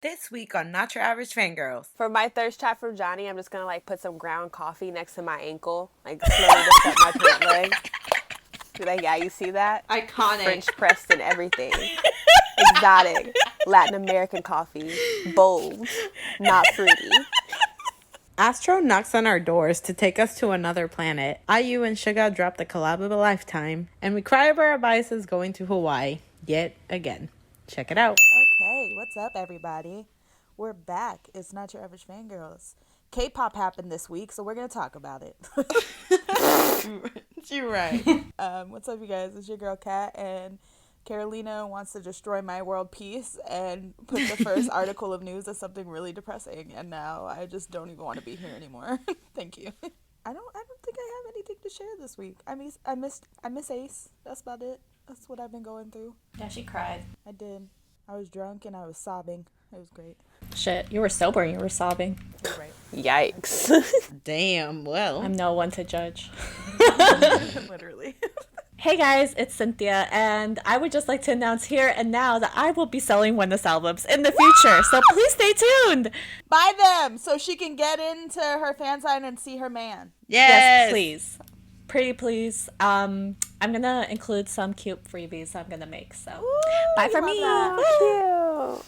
This week on Not Your Average Fangirls. For my thirst trap from Johnny, I'm just gonna like put some ground coffee next to my ankle, like slowly lift up my pant leg. Be like, yeah, you see that? Iconic. French pressed and everything. Exotic. Latin American coffee. Bold. Not fruity. ASTRO knocks on our doors to take us to another planet. IU and SUGA drop the collab of a lifetime. And we cry over our biases going to Hawaii yet again. Check it out. Okay, what's up, everybody? We're back. It's Not Your Average Fangirls. K-pop happened this week, so we're going to talk about it. You're right. What's up, you guys? It's your girl, Kat, and Carolina wants to destroy my world peace and put the first article of news as something really depressing, and now I just don't even want to be here anymore. Thank you. I don't think I have anything to share this week. I miss Ace. That's about it. That's what I've been going through. Yeah, she cried. I did. I was drunk and I was sobbing. It was great. Shit, you were sober and you were sobbing. It was right. Yikes. Damn, well. I'm no one to judge. Literally. Hey guys, it's Cynthia, and I would just like to announce here and now that I will be selling Witness albums in the future, so please stay tuned. Buy them so she can get into her fan sign and see her man. Yes, please. Pretty please. I'm gonna include some cute freebies I'm gonna make, so bye for me. Cute.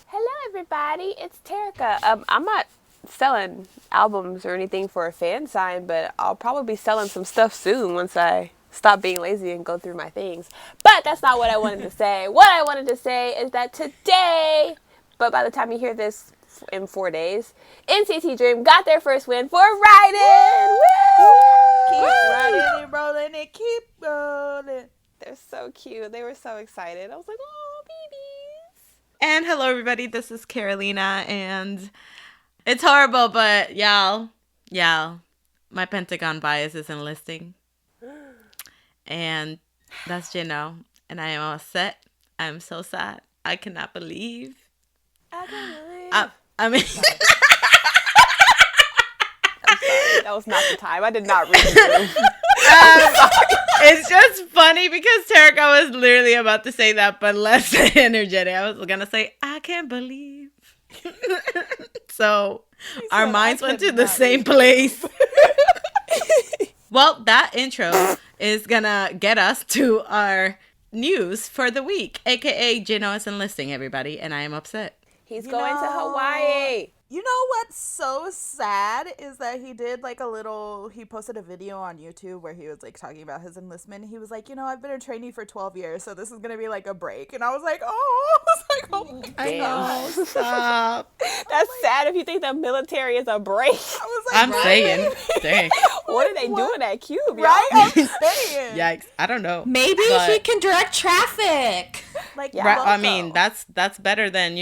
Hello, everybody. It's Terica. I'm not selling albums or anything for a fan sign, but I'll probably be selling some stuff soon once I stop being lazy and go through my things. But that's not what I wanted to say. What I wanted to say is that today, but by the time you hear this in 4 days, NCT Dream got their first win for Raiden. Woo! Keep riding and rolling and keep rolling. They're so cute. They were so excited. I was like, oh, babies. And hello, everybody. This is Carolina, and it's horrible, but y'all, my Pentagon bias is enlisting. And that's Jinho, and I am upset. I'm so sad. I cannot believe. I can't believe. I mean, I'm sorry. That was not the time. I did not read the room. it's just funny because Terica was literally about to say that, but less energetic. I was gonna say, I can't believe. So our minds went to the same place. Well, that intro is gonna get us to our news for the week, aka Jinho is enlisting, everybody, and I am upset. He's going to Hawaii. You know what's so sad is that he posted a video on YouTube where he was like talking about his enlistment. He was like, I've been a trainee for 12 years, so this is going to be like a break. And I was like, oh my God. I know, stop. That's sad if you think the military is a break. I was like, I'm saying, dang. What are they doing at Cube, y'all? Right? I'm saying. Yikes, I don't know. Maybe he can direct traffic. Like, I Loco. mean, that's better than,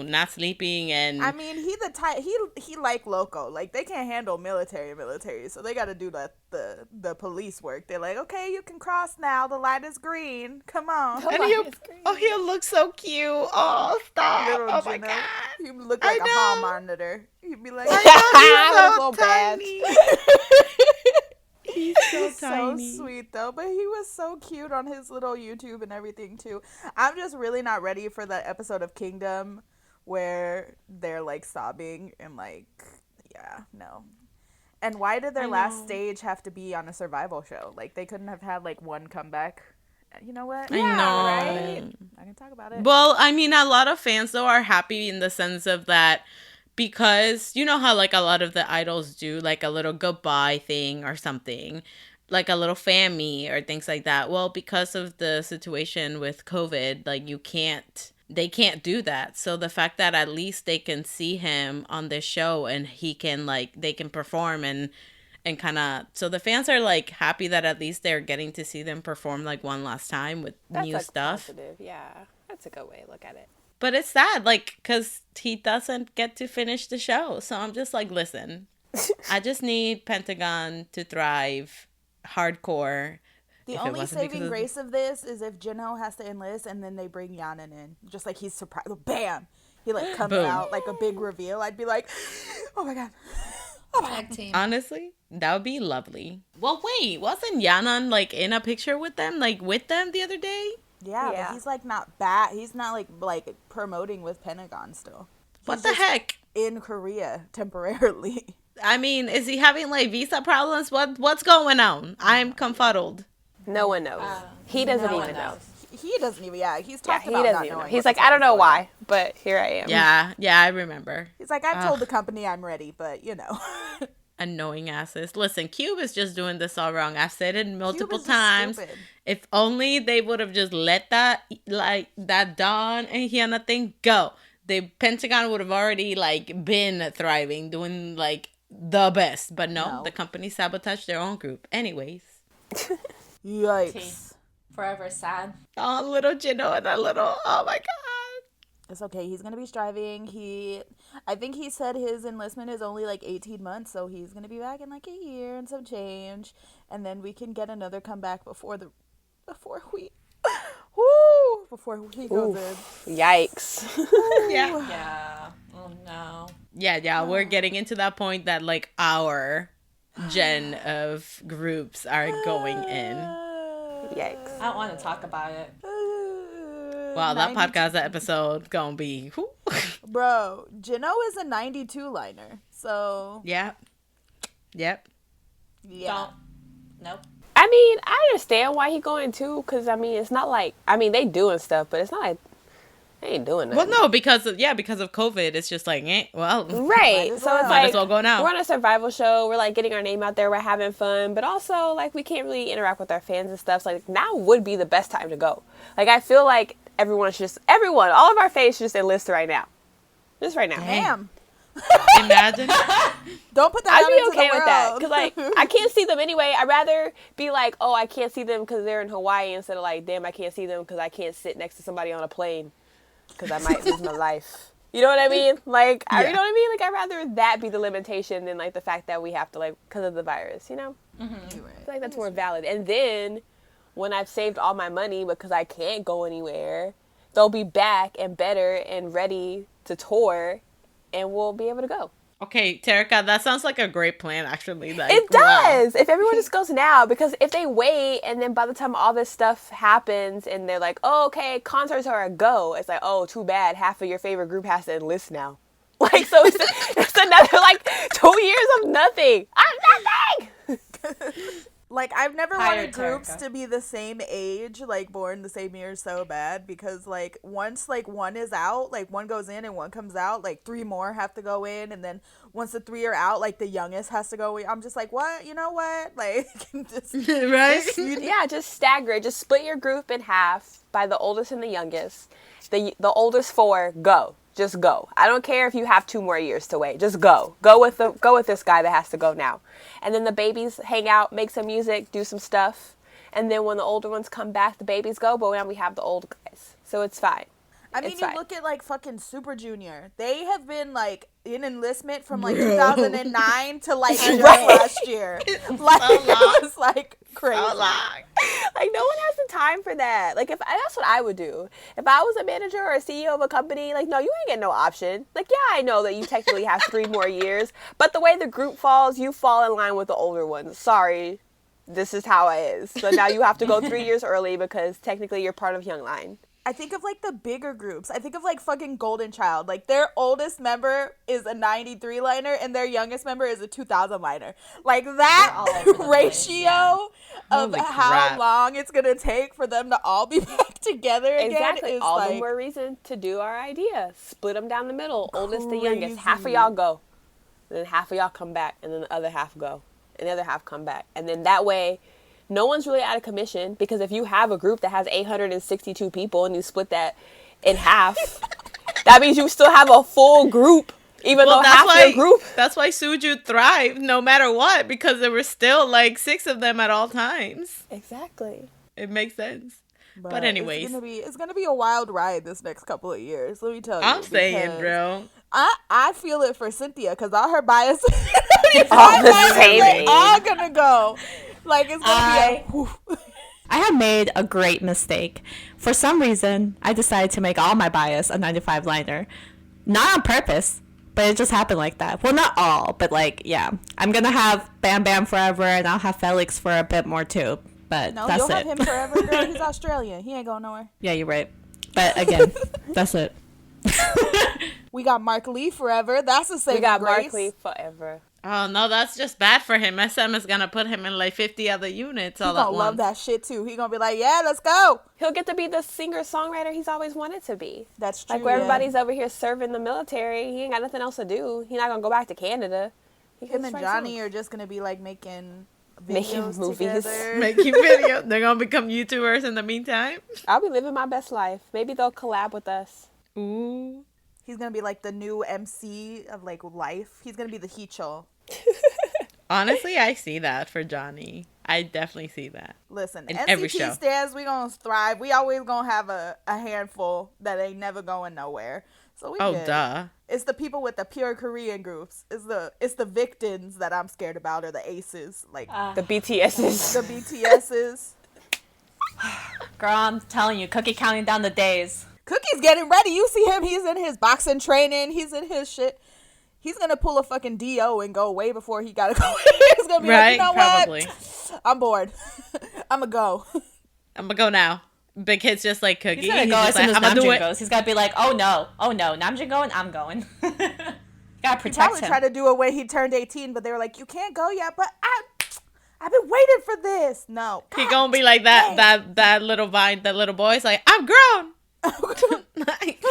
not sleeping and... I mean, he like Loco. Like, they can't handle military, so they got to do the police work. They're like, okay, you can cross now. The light is green. Come on. And he'll look so cute. Oh, stop. Little Oh, my Jinho. God. He would look like a hall monitor. He'd be like, I know, he's so bad. tiny. He's so tiny. So sweet though, but he was so cute on his little YouTube and everything too. I'm just really not ready for that episode of Kingdom where they're like sobbing and like, yeah, no. And why did their last stage have to be on a survival show? Like, they couldn't have had like one comeback. You know what? I know. Right? I can talk about it. Well, I mean, a lot of fans though are happy in the sense of that, because you know how like a lot of the idols do like a little goodbye thing or something, like a little fan meet or things like that. Well, because of the situation with COVID, like they can't do that. So the fact that at least they can see him on this show and he can they can perform and kind of, so the fans are like happy that at least they're getting to see them perform like one last time with new stuff. Positive. Yeah, that's a good way to look at it. But it's sad, like, because he doesn't get to finish the show. So I'm just like, listen, I just need Pentagon to thrive hardcore. The only saving grace of this is if Jinho has to enlist and then they bring Yanan in. Just like he's surprised. Bam! He like comes out like a big reveal. I'd be like, oh my God. Oh my God. Team. Honestly, that would be lovely. Well, wait, wasn't Yanan like in a picture with them the other day? Yeah, but he's like not bad. He's not like promoting with Pentagon still. What the heck? In Korea temporarily. I mean, is he having like visa problems? What's going on? I'm confuddled. No one knows. He doesn't even know. He doesn't even. Yeah, he's talked He about doesn't not even know. knowing. He's like, I don't know why, but here I am. Yeah, I remember. He's like, I've told the company I'm ready, but you know. Annoying asses. Listen, Cube is just doing this all wrong. I've said it multiple Cube is just times. stupid. If only they would have just let that Dawn and Hyuna thing go. The Pentagon would have already like been thriving, doing like the best. But no, the company sabotaged their own group. Anyways. Yikes. Forever sad. Oh, little Jinho and that little, oh my God. It's okay. He's going to be striving. I think he said his enlistment is only like 18 months, so he's going to be back in like a year and some change. And then we can get another comeback before he goes in. Yikes. Yeah. Yeah. Oh no. Yeah, we're getting into that point that like our gen of groups are going in. Yikes. I don't want to talk about it. Wow, that podcast episode gonna be whew. Bro, Jinho is a 92 liner. So Yep. Don't. Nope. I mean, I understand why he going too, because I mean, it's not like, I mean, they doing stuff, but it's not like they ain't doing nothing. Well, no, because of COVID, it's just like, well, right. So it's might like, as well go now. we're on a survival show. We're like getting our name out there. We're having fun, but also like we can't really interact with our fans and stuff. So like now would be the best time to go. Like I feel like all of our fans should just enlist right now. Just right now. damn. Imagine. Don't put that I'd out be into okay the with that. world. Because, like, I can't see them anyway. I'd rather be like, oh, I can't see them because they're in Hawaii instead of like, damn, I can't see them because I can't sit next to somebody on a plane because I might lose my life. You know what I mean? Like, you know what I mean? Like, I'd rather that be the limitation than, like, the fact that we have to, like, because of the virus, you know? Mm-hmm. I feel like that's more valid. And then, when I've saved all my money because I can't go anywhere, they'll be back and better and ready to tour, and we'll be able to go. Okay, Terika, that sounds like a great plan, actually. Like, It does. Wow. If everyone just goes now, because if they wait and then by the time all this stuff happens and they're like, oh, okay, concerts are a go, it's like, oh, too bad. Half of your favorite group has to enlist now. Like, so it's another, like, 2 years of nothing. Nothing! Like, I've never Hired wanted groups Terika. to be the same age, like, born the same year so bad, because, like, once, like, one is out, like, one goes in and one comes out, like, 3 more have to go in, and then once the 3 are out, like, the youngest has to go in. I'm just like, what? You know what? Like, right? Just stagger it. Just split your group in half by the oldest and the youngest. The oldest 4, go. Just go. I don't care if you have 2 more years to wait. Just go. Go with this guy that has to go now. And then the babies hang out, make some music, do some stuff. And then when the older ones come back, the babies go, but now we have the old guys. So it's fine. I mean, It's you fine. look at, like, fucking Super Junior. They have been, like, in enlistment from, like, 2009 to, like, just last year. Like, it was, like, crazy. Like, no one has the time for that. Like, that's what I would do. If I was a manager or a CEO of a company, like, no, you ain't get no option. Like, yeah, I know that you technically have 3 more years, but the way the group falls, you fall in line with the older ones. Sorry. This is how it is. So now you have to go 3 years early because technically you're part of Young Line. I think of, like, the bigger groups. I think of, like, fucking Golden Child. Like, their oldest member is a 93 liner and their youngest member is a 2000 liner. Like, that ratio of Holy how crap. long it's going to take for them to all be back together again Exactly. is, All like, the more reason to do our idea. Split them down the middle. Oldest to youngest. Half of y'all go. Then half of y'all come back. And then the other half go. And the other half come back. And then that way, no one's really out of commission, because if you have a group that has 862 people and you split that in half, that means you still have a full group, even though half your group. That's why Suju thrived no matter what, because there were still like 6 of them at all times. Exactly. It makes sense. But anyways, it's gonna be a wild ride this next couple of years. Let me tell you. I'm saying, bro. I feel it for Cynthia because all her biases, All the same. all gonna go. Like, it's gonna be I have made a great mistake. For some reason, I decided to make all my bias a 95 liner. Not on purpose, but it just happened like that. Well, not all, but like, yeah. I'm gonna have Bam Bam forever, and I'll have Felix for a bit more too. But No, that's you'll have it. him forever, girl. He's Australian. He ain't going nowhere. Yeah, you're right. But again, that's it. We got Mark Lee forever. That's a saving We got grace. Mark Lee forever. Oh, no, that's just bad for him. SM is going to put him in like 50 other units He all at gonna love once. that shit too. He gonna be like, yeah, let's go. He'll get to be the singer-songwriter he's always wanted to be. That's true. Like, where yeah. everybody's over here serving the military, he ain't got nothing else to do. He's not gonna go back to Canada. Him and Johnny are just gonna be like making videos movies. together. Making videos. They're going to become YouTubers in the meantime. I'll be living my best life. Maybe they'll collab with us. Ooh. He's gonna be like the new MC of like Life. He's gonna be the Heechul. Honestly, I see that for Johnny. I definitely see that. Listen, In NCT every show. stands, we gonna thrive. We always gonna have a handful that ain't never going nowhere. So we Oh, good. duh. It's the people with the pure Korean groups. It's the victims that I'm scared about, or the aces, like The BTSs. the BTSs. Girl, I'm telling you, Cookie counting down the days. Cookie's getting ready. You see him? He's in his boxing training. He's in his shit. He's gonna pull a fucking DO and go way before he gotta go. He's gonna be Right, like, you know probably. what? I'm bored. I'ma go. I'm going to go now. Big Hit's just like Cookie. He's gonna go just as soon like, as I'm going to do Namjoon it. goes. He's gonna be like, oh no, Namjoon going, I'm going. Gotta He protect probably him. tried to do it when he turned 18, but they were like, you can't go yet. But I've been waiting for this. No. He going to be like that little Vine, that little boy's like, I'm grown. Like,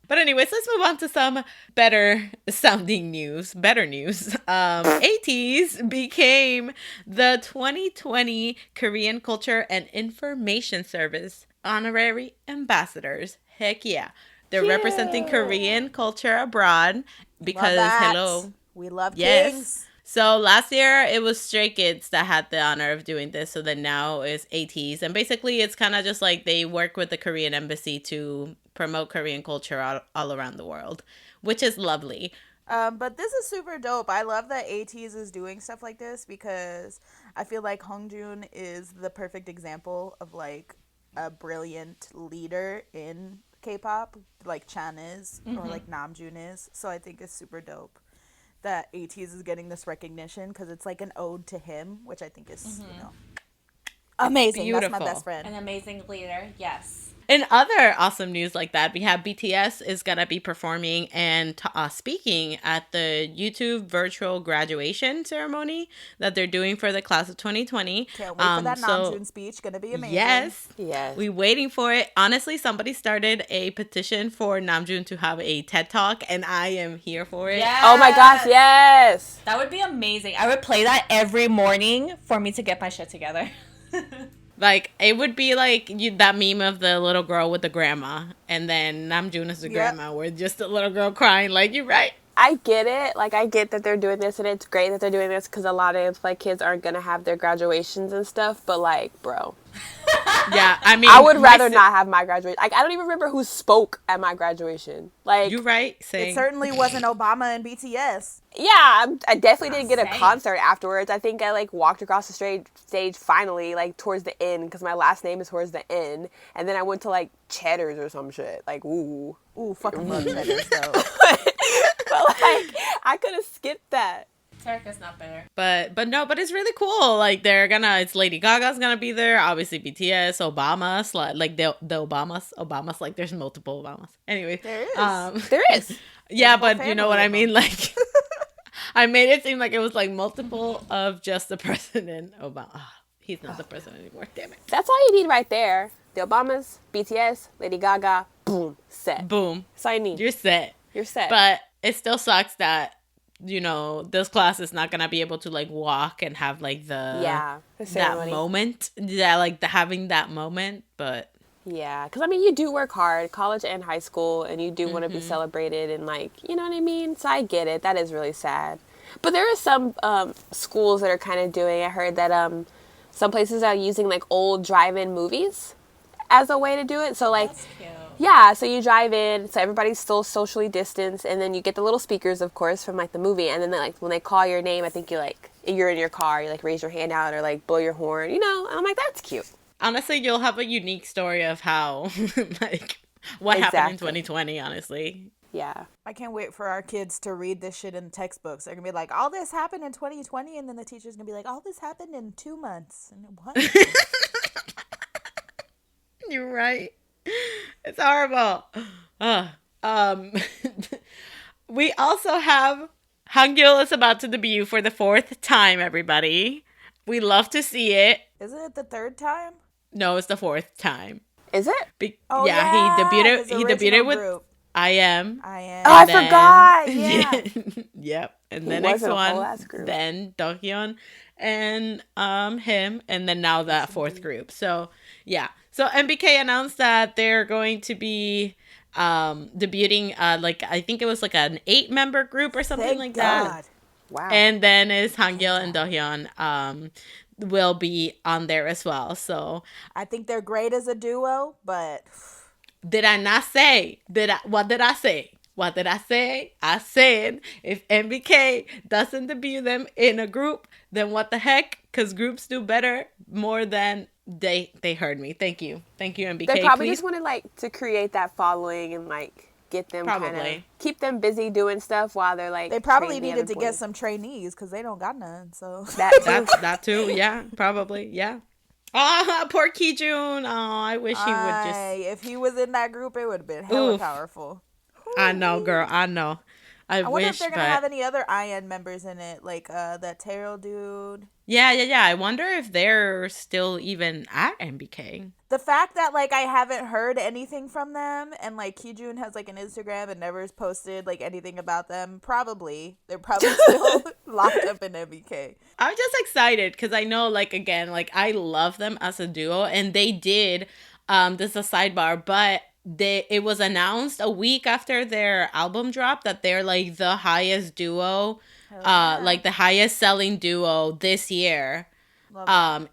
but anyways, let's move on to some better sounding news. Better news. ATEEZ became the 2020 Korean Culture and Information Service honorary ambassadors. Heck yeah. They're representing Korean culture abroad because, hello. We love Yes. kings. So last year it was Stray Kids that had the honor of doing this. So then now it's ATEEZ. And basically it's kind of just like they work with the Korean embassy to promote Korean culture all around the world, which is lovely. But this is super dope. I love that ATEEZ is doing stuff like this because I feel like Hongjoon is the perfect example of like a brilliant leader in K-pop, like Chan is, or like Namjoon is. So I think it's super dope that ATEEZ is getting this recognition because it's like an ode to him, which I think is, amazing. Beautiful. That's my best friend. An amazing leader, yes. In other awesome news like that, we have BTS is going to be performing and speaking at the YouTube virtual graduation ceremony that they're doing for the class of 2020. Can't wait for that Namjoon speech. Gonna be amazing. Yes. Yes. We waiting for it. Honestly, somebody started a petition for Namjoon to have a TED Talk, and I am here for it. Yes. Oh my gosh, yes. That would be amazing. I would play that every morning for me to get my shit together. Like, it would be like that meme of the little girl with the grandma, and then Namjoon is the grandma, where just a little girl crying, like, you're right. I get it. Like, I get that they're doing this, and it's great that they're doing this because a lot of, like, kids aren't going to have their graduations and stuff. But, like, bro. Yeah, I mean, I would rather not have my graduation. Like, I don't even remember who spoke at my graduation. Like, You're right. It certainly wasn't Obama and BTS. yeah, I definitely didn't get a concert afterwards. I think I, like, walked across the stage finally, like, towards the end, because my last name is towards the end. And then I went to, like, Cheddar's or some shit. Like, ooh. Ooh, fucking love Cheddar's, though. But, like, I could have skipped that. Terrica's not better. But it's really cool. Like, it's Lady Gaga's gonna be there. Obviously, BTS, Obama's, like the Obamas. Like, there's multiple Obamas. Anyway, There is. There is. yeah, There's a but whole you know what I family of mean. Like, I made it seem like it was like multiple of just the president. Obama. Oh, he's not the president anymore. Damn it. That's all you need right there. The Obamas, BTS, Lady Gaga, boom, set. Boom. That's all you need. You're set. You're set. But it still sucks that, this class is not gonna be able to like walk and have like the the that ceremony. moment. Yeah, like having that moment. But Yeah, because I mean, you do work hard, college and high school, and you do want to be celebrated, and like, you know what I mean? So I get it. That is really sad. But there are some schools that are kind of doing. I heard that some places are using like old drive-in movies as a way to do it. So like, That's cute. yeah, so you drive in, so everybody's still socially distanced, and then you get the little speakers, of course, from like the movie, and then they, like when they call your name, I think you're in your car, you like raise your hand out or like blow your horn, and I'm like, that's cute. honestly, you'll have a unique story of how like what happened in Exactly. 2020. Honestly. Yeah. I can't wait for our kids to read this shit in textbooks. They're going to be like, all this happened in 2020, and then the teacher's going to be like, all this happened in 2 months. And what? You're right. It's horrible. we also have Hangul is about to debut for the 4th time, everybody. We love to see it. Isn't it the 3rd time? No, it's the 4th time. Is it? Oh, yeah, he debuted. his He original debuted with group. I Am. I Am. Oh, I forgot. Yeah. Yep. And He the next wasn't a whole one, ass group. then Dohyun and him, and then now that 4th group. So yeah. So MBK announced that they're going to be debuting like I think it was like an 8-member group or something Thank like God. that. Wow. And then is Hangul and Dohyun will be on there as well. So I think they're great as a duo, but did I not say? What did I say? What did I say? I said if MBK doesn't debut them in a group, then what the heck? Because groups do better more than they heard me. Thank you, MBK. They probably please. just wanted like to create that following and like get them kind of Probably. keep them busy doing stuff while they're like. they probably training the needed other to get boys. some trainees because they don't got none. So That too. That too. Yeah, probably. Yeah. Ah, poor Kijun. Oh, I wish he would just. if he was in that group, it would have been hella Oof. powerful. I know, girl. I know. I wonder wish, if they're gonna but have any other IN members in it, like that Taeyeon dude. yeah. I wonder if they're still even at MBK. The fact that like I haven't heard anything from them, and like Kijun has like an Instagram and never has posted like anything about them. They're probably still locked up in MBK. I'm just excited because I know, like, again, like I love them as a duo, and they did. This is a sidebar, but it was announced a week after their album dropped that they're like the highest duo, like the highest selling duo this year,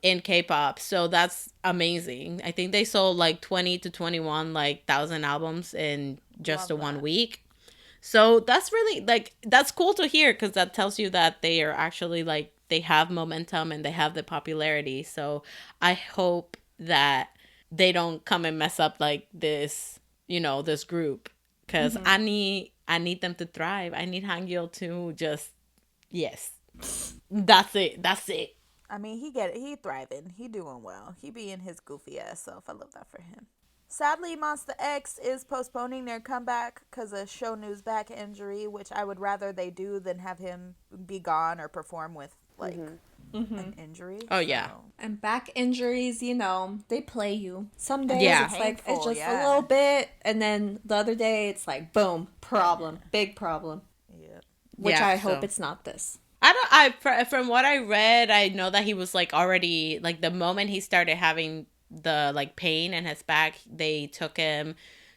in K-pop. So that's amazing. I think they sold like 20 to 21 like thousand albums in just Love one that. week. So that's really like that's cool to hear because that tells you that they are actually like they have momentum and they have the popularity. So I hope that they don't come and mess up like this, this group, because I need them to thrive. I need Hangul to just that's it. I mean, he thriving. He doing well. He being his goofy ass self. I love that for him. Sadly, Monsta X is postponing their comeback because of Show News back injury, which I would rather they do than have him be gone or perform with like an injury. Oh, yeah. And back injuries, they play you. Some days Yeah. it's like, it's Painful, just yeah. a little bit. And then the other day it's like, boom, problem. Big problem. Yeah. Which Yeah, I hope so- it's not this. From what I read, I know that he was like already like the moment he started having the like pain in his back, they took him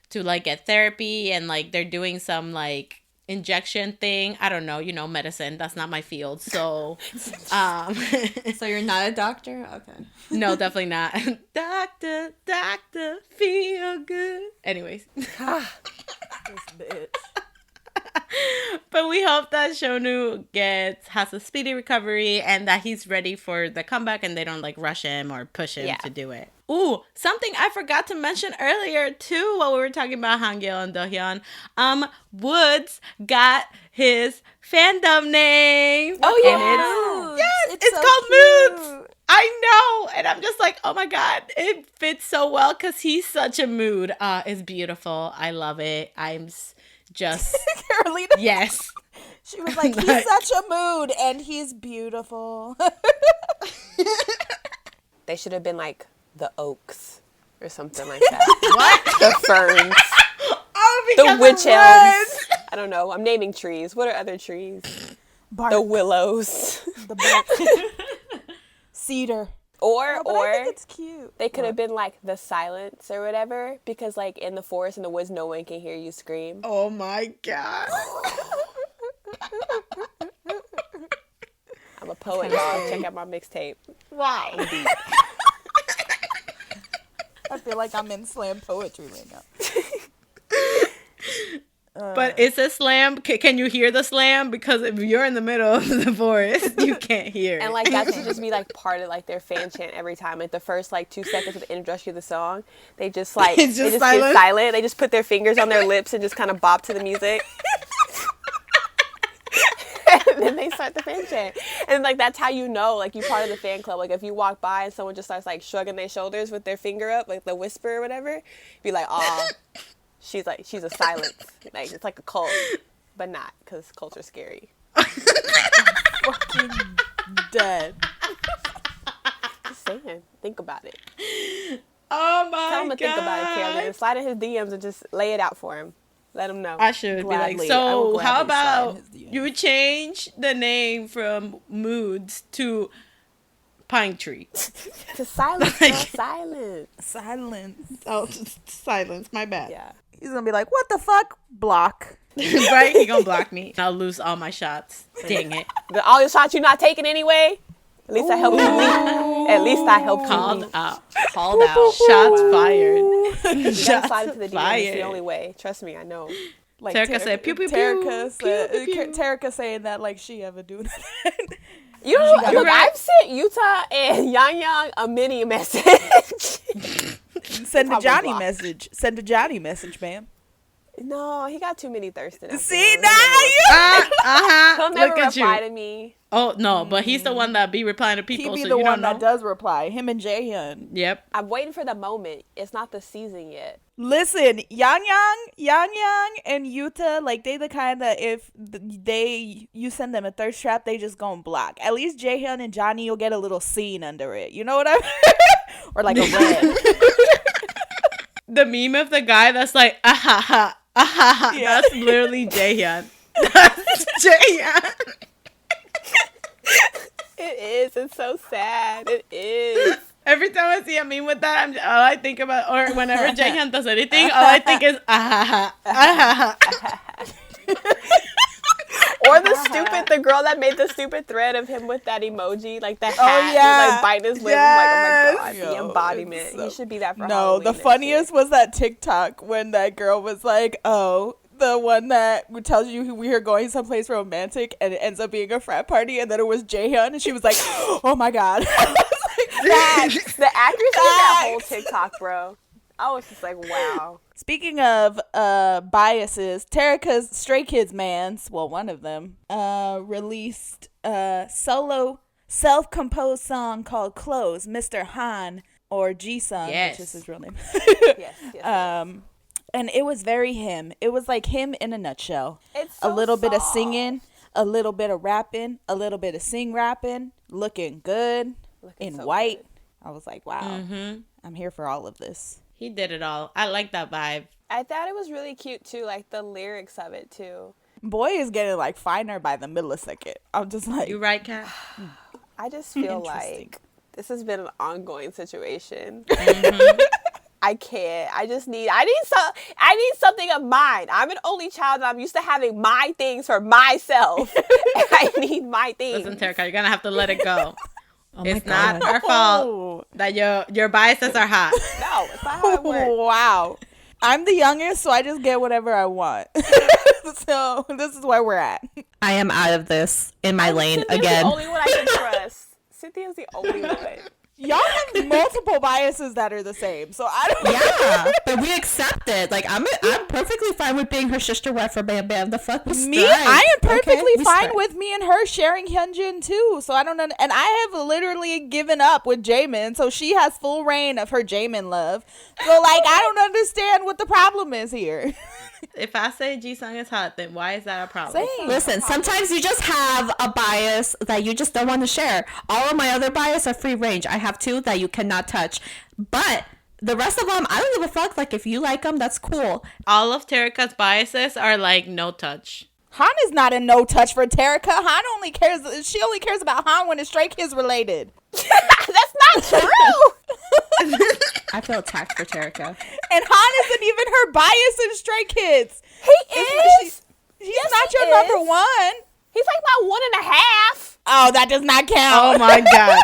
to like get therapy, and like they're doing some like injection thing. I don't know, medicine. That's not my field. So, So you're not a doctor? Okay. no, definitely not. Doctor, feel good. Anyways. This bitch. But we hope that Shonu has a speedy recovery and that he's ready for the comeback and they don't like rush him or push him to do it. Ooh, something I forgot to mention earlier too while we were talking about Hangul and Dohyun. Woods got his fandom name. Oh, And yeah. it's so called cute. Moods. I know. And I'm just like, oh my God, it fits so well because he's such a mood. It's beautiful. I love it. Just Carolina. yes. She was like, he's such a mood and he's beautiful. They should have been like the oaks or something like that. What? The ferns. Oh, The because witch of elms. Woods. I don't know. I'm naming trees. What are other trees? Bark, The willows. the bark. Cedar. Or But I think it's cute. they could have been like the silence or whatever, because like in the forest in the woods no one can hear you scream. Oh my God. I'm a poet, y'all. Check out my mixtape. Wow. I feel like I'm in slam poetry right now. But it's a slam. Can you hear the slam? Because if you're in the middle of the forest, you can't hear it. And like that should just be like part of like their fan chant every time. Like the first like 2 seconds of the introduction of the song, they just like It's they just just silent? get silent. They just put their fingers on their lips and just kind of bop to the music. And then they start the fan chant. And like that's how you know like you're part of the fan club. Like if you walk by and someone just starts like shrugging their shoulders with their finger up, like the whisper or whatever, be like, "Aw, she's a silence." Like it's like a cult. but not because culture's scary. Fucking dead. Just saying. Think about it. Oh my god. Tell him to think about it, Carolyn. Slide in his DMs and just lay it out for him. Let him know. I should Gladly. be I will like, so how gladly slide in about his DMs. you change the name from Moods to Pine Tree? To silence, girl, silence. Silence. Oh, silence, my bad. Yeah. He's gonna be like, what the fuck? Block. Right? He gonna block me. I'll lose all my shots. Dang it. All your shots you're not taking anyway? At least I helped you leak. At least I helped you Called leak. out. Called out. Shots fired. You gotta Shots slide into the DM. It's fired. the only way. Trust me, I know. Like Terica said, pew, pew, pew. Terica said, Pew, pew, pew. Terica saying that like she ever do that. You know, got look, it right. I've sent Utah and Yang Yang a mini message. Send a Probably Johnny blocked. message. Send a Johnny message, ma'am. No, he got too many Thurston. See, now you. He'll never Look at reply you. to me. Oh, no, but he's the one that be replying to He people, be so the you one don't know. that does reply. Him and Jaehyun. Yep. I'm waiting for the moment. It's not the season yet. Listen, Yang Yang, and Yuta, like they the kind that if you send them a thirst trap, they just gonna block. At least Jaehyun and Johnny, you'll get a little scene under it. You know what I mean? Or like a red. The meme of the guy that's like, ah ha ha, Yeah. that's literally Jaehyun. That's Jaehyun. It is. It's so sad. It is. Every time I see a meme with that, all I think about, or whenever Jaehyun does anything, all I think is, ah ha ha. Or the girl that made the stupid thread of him with that emoji, like the hat, yeah. with, like biting his lip. Yes. I'm like, oh my god, Yo, the embodiment. it's so- He should be that for No, Halloween the next funniest year. was that TikTok when that girl was like, oh, the one that tells you we are going someplace romantic and it ends up being a frat party, and then it was Jaehyun, and she was like, oh my god. Facts. The accuracy of that whole TikTok, bro. I was just like, wow. Speaking of biases, Terica's Stray Kids mans, well, one of them, released a solo self-composed song called Clothes, Mr. Han, or Ji-sung, Yes. which is his real name. Yes. And it was very him. It was like him in a nutshell. It's A so little bit of soft. singing, a little bit of rapping, a little bit of sing rapping, looking good, Looking in so white. good. I was like, wow, I'm here for all of this. He did it all. I like that vibe. I thought it was really cute too, like the lyrics of it too. Boy is getting like finer by the millisecond. I'm just like, You right, Kat? I just feel Interesting. like this has been an ongoing situation. Mm-hmm. I can't. I need something of mine. I'm an only child and I'm used to having my things for myself. And I need my things. Listen, Terica, you're gonna have to let it go. Oh my It's not God. our fault oh, that your biases are hot. No, it's not how it works. wow. I'm the youngest, so I just get whatever I want. So this is where we're at. I am out of this in my lane Cynthia's again. the only one I can trust. Cynthia's the only one. Y'all have multiple biases that are the same, so I don't. Yeah, but we accept it. Like I'm perfectly fine with being her sister wife for Bam Bam. The fuck was Me, I am perfectly We fine strike. with me and her sharing Hyunjin too. So I don't know, and I have literally given up with Jaemin, so she has full reign of her Jaemin love. So like, I don't understand what the problem is here. If I say Ji-sung is hot, then why is that a problem? Same. Listen, sometimes you just have a bias that you just don't want to share. All of my other bias are free range. I have two that you cannot touch. But the rest of them, I don't give a fuck. Like, if you like them, that's cool. All of Terica's biases are like no touch. Han is not a no touch for Terica. Han only cares. She only cares about Han when it's Stray Kids related. That's not true. I feel attacked for Terica. And Han isn't even her bias in Stray Kids. He is. He's Yes, not he your is. number one. He's like my 1.5. Oh, that does not count. Oh my god.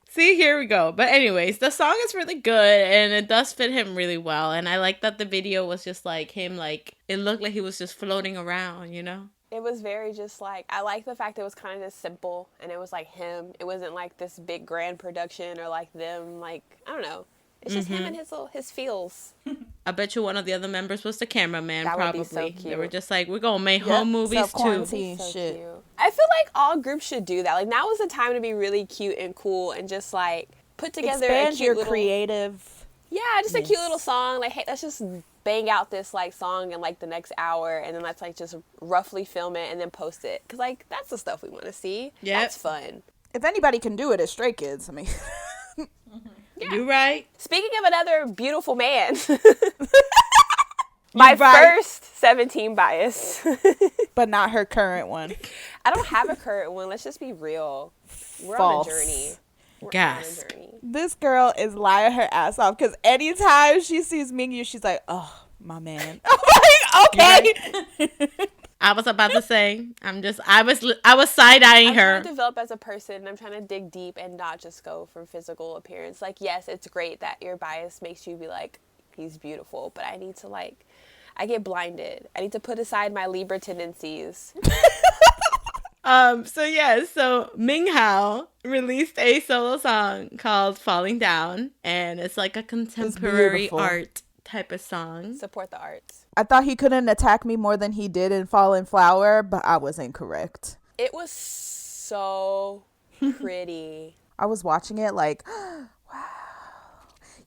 See, here we go. But anyways, the song is really good and it does fit him really well. And I like that the video was just like him, like, it looked like he was just floating around, you know? It was very just like, I like the fact it was kind of just simple and it was like him. It wasn't like this big grand production or like them, like, I don't know. It's just him and his feels. I bet you one of the other members was the cameraman, That would be probably. so They were cute. just like, we're going to make home movies too. self-quarantine. So Shit. cute. I feel like all groups should do that. Like now is the time to be really cute and cool and just like put together a Expand cute your little, creative. yeah, just a cute little song. Like, hey, let's just bang out this like song in like the next hour, and then let's like just roughly film it and then post it, because like that's the stuff we want to see. Yep. That's fun. If anybody can do it, it's Stray Kids. I mean, Yeah. You right. Speaking of another beautiful man, my first 17 bias. but not her current one. I don't have a current one. Let's just be real. We're False. on a journey. We're Gas. on a journey. This girl is lying her ass off because anytime she sees Mingyu, she's like, "Oh, my man." I'm like, okay. I was about to say, I was side-eyeing I'm her. trying to develop as a person, and I'm trying to dig deep and not just go for physical appearance. Like, yes, it's great that your bias makes you be like, he's beautiful, but I need to like, I get blinded. I need to put aside my Libra tendencies. So Minghao released a solo song called Falling Down, and it's like a contemporary art type of song. Support the arts. I thought he couldn't attack me more than he did in Fallen Flower, but I was incorrect. It was so pretty. I was watching it like, wow.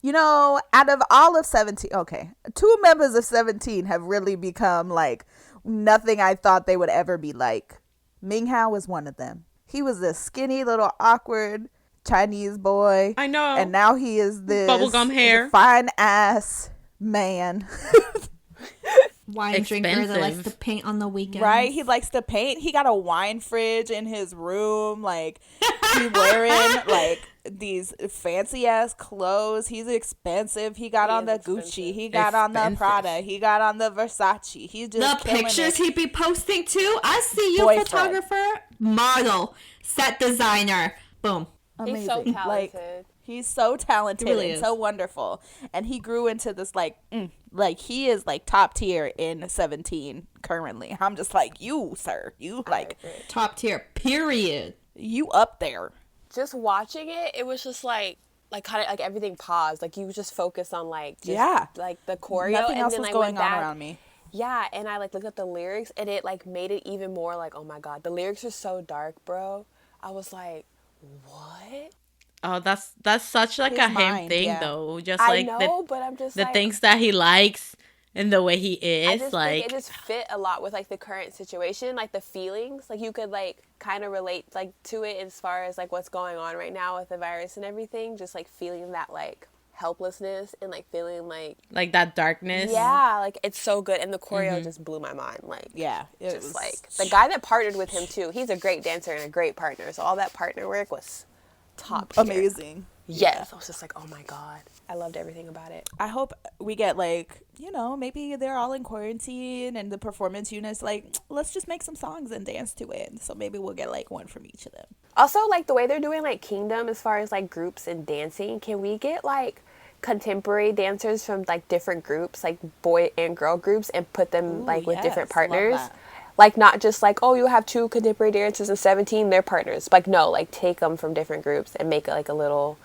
You know, out of all of 17, okay, 2 members of 17 have really become like nothing I thought they would ever be like. Minghao was one of them. He was this skinny little awkward Chinese boy. I know. And now he is this bubblegum hair, fine ass man. Wine drinker that likes to paint on the weekends. Right? He likes to paint. He got a wine fridge in his room. Like, he wearing, like, these fancy-ass clothes. He's expensive. He got on the Gucci. He got on the Prada. He got on the Versace. He just the pictures he be posting, too. I see you, Boyfriend. photographer, model, set designer. Boom. Amazing. He's so talented. Like, he's so talented really and is. so wonderful. And he grew into this, like, he is, like, top tier in 17 currently. I'm just like, you, sir. You, like, Top tier, period. you up there. Just watching it, it was just like kind of like everything paused. Like you just focus on like like the choreo. Nothing and else then was I going went on back, around me. Yeah, and I like looked at the lyrics, and it like made it even more like, oh my god, the lyrics are so dark, bro. I was like, what? Oh, that's such like His a him mind, thing yeah. though. Just I like know, but I'm just the like, things that he likes and the way he is. I just like think it just fit a lot with like the current situation, like the feelings. Like you could like kind of relate like to it as far as like what's going on right now with the virus and everything. Just like feeling that like helplessness and like feeling like that darkness. yeah, like it's so good, and the choreo just blew my mind. Like Yeah. It just was like the guy that partnered with him too. He's a great dancer and a great partner. So all that partner work was top tier. amazing. Yes, I was just like, oh my god, I loved everything about it. I hope we get like, you know, maybe they're all in quarantine and the performance units like, let's just make some songs and dance to it. So maybe we'll get like one from each of them. Also, like the way they're doing like Kingdom as far as like groups and dancing, can we get like contemporary dancers from like different groups, like boy and girl groups, and put them like with different partners? Like not just like, oh, you have 2 contemporary dancers and 17, they're partners. Like no, like take them from different groups and make it like a little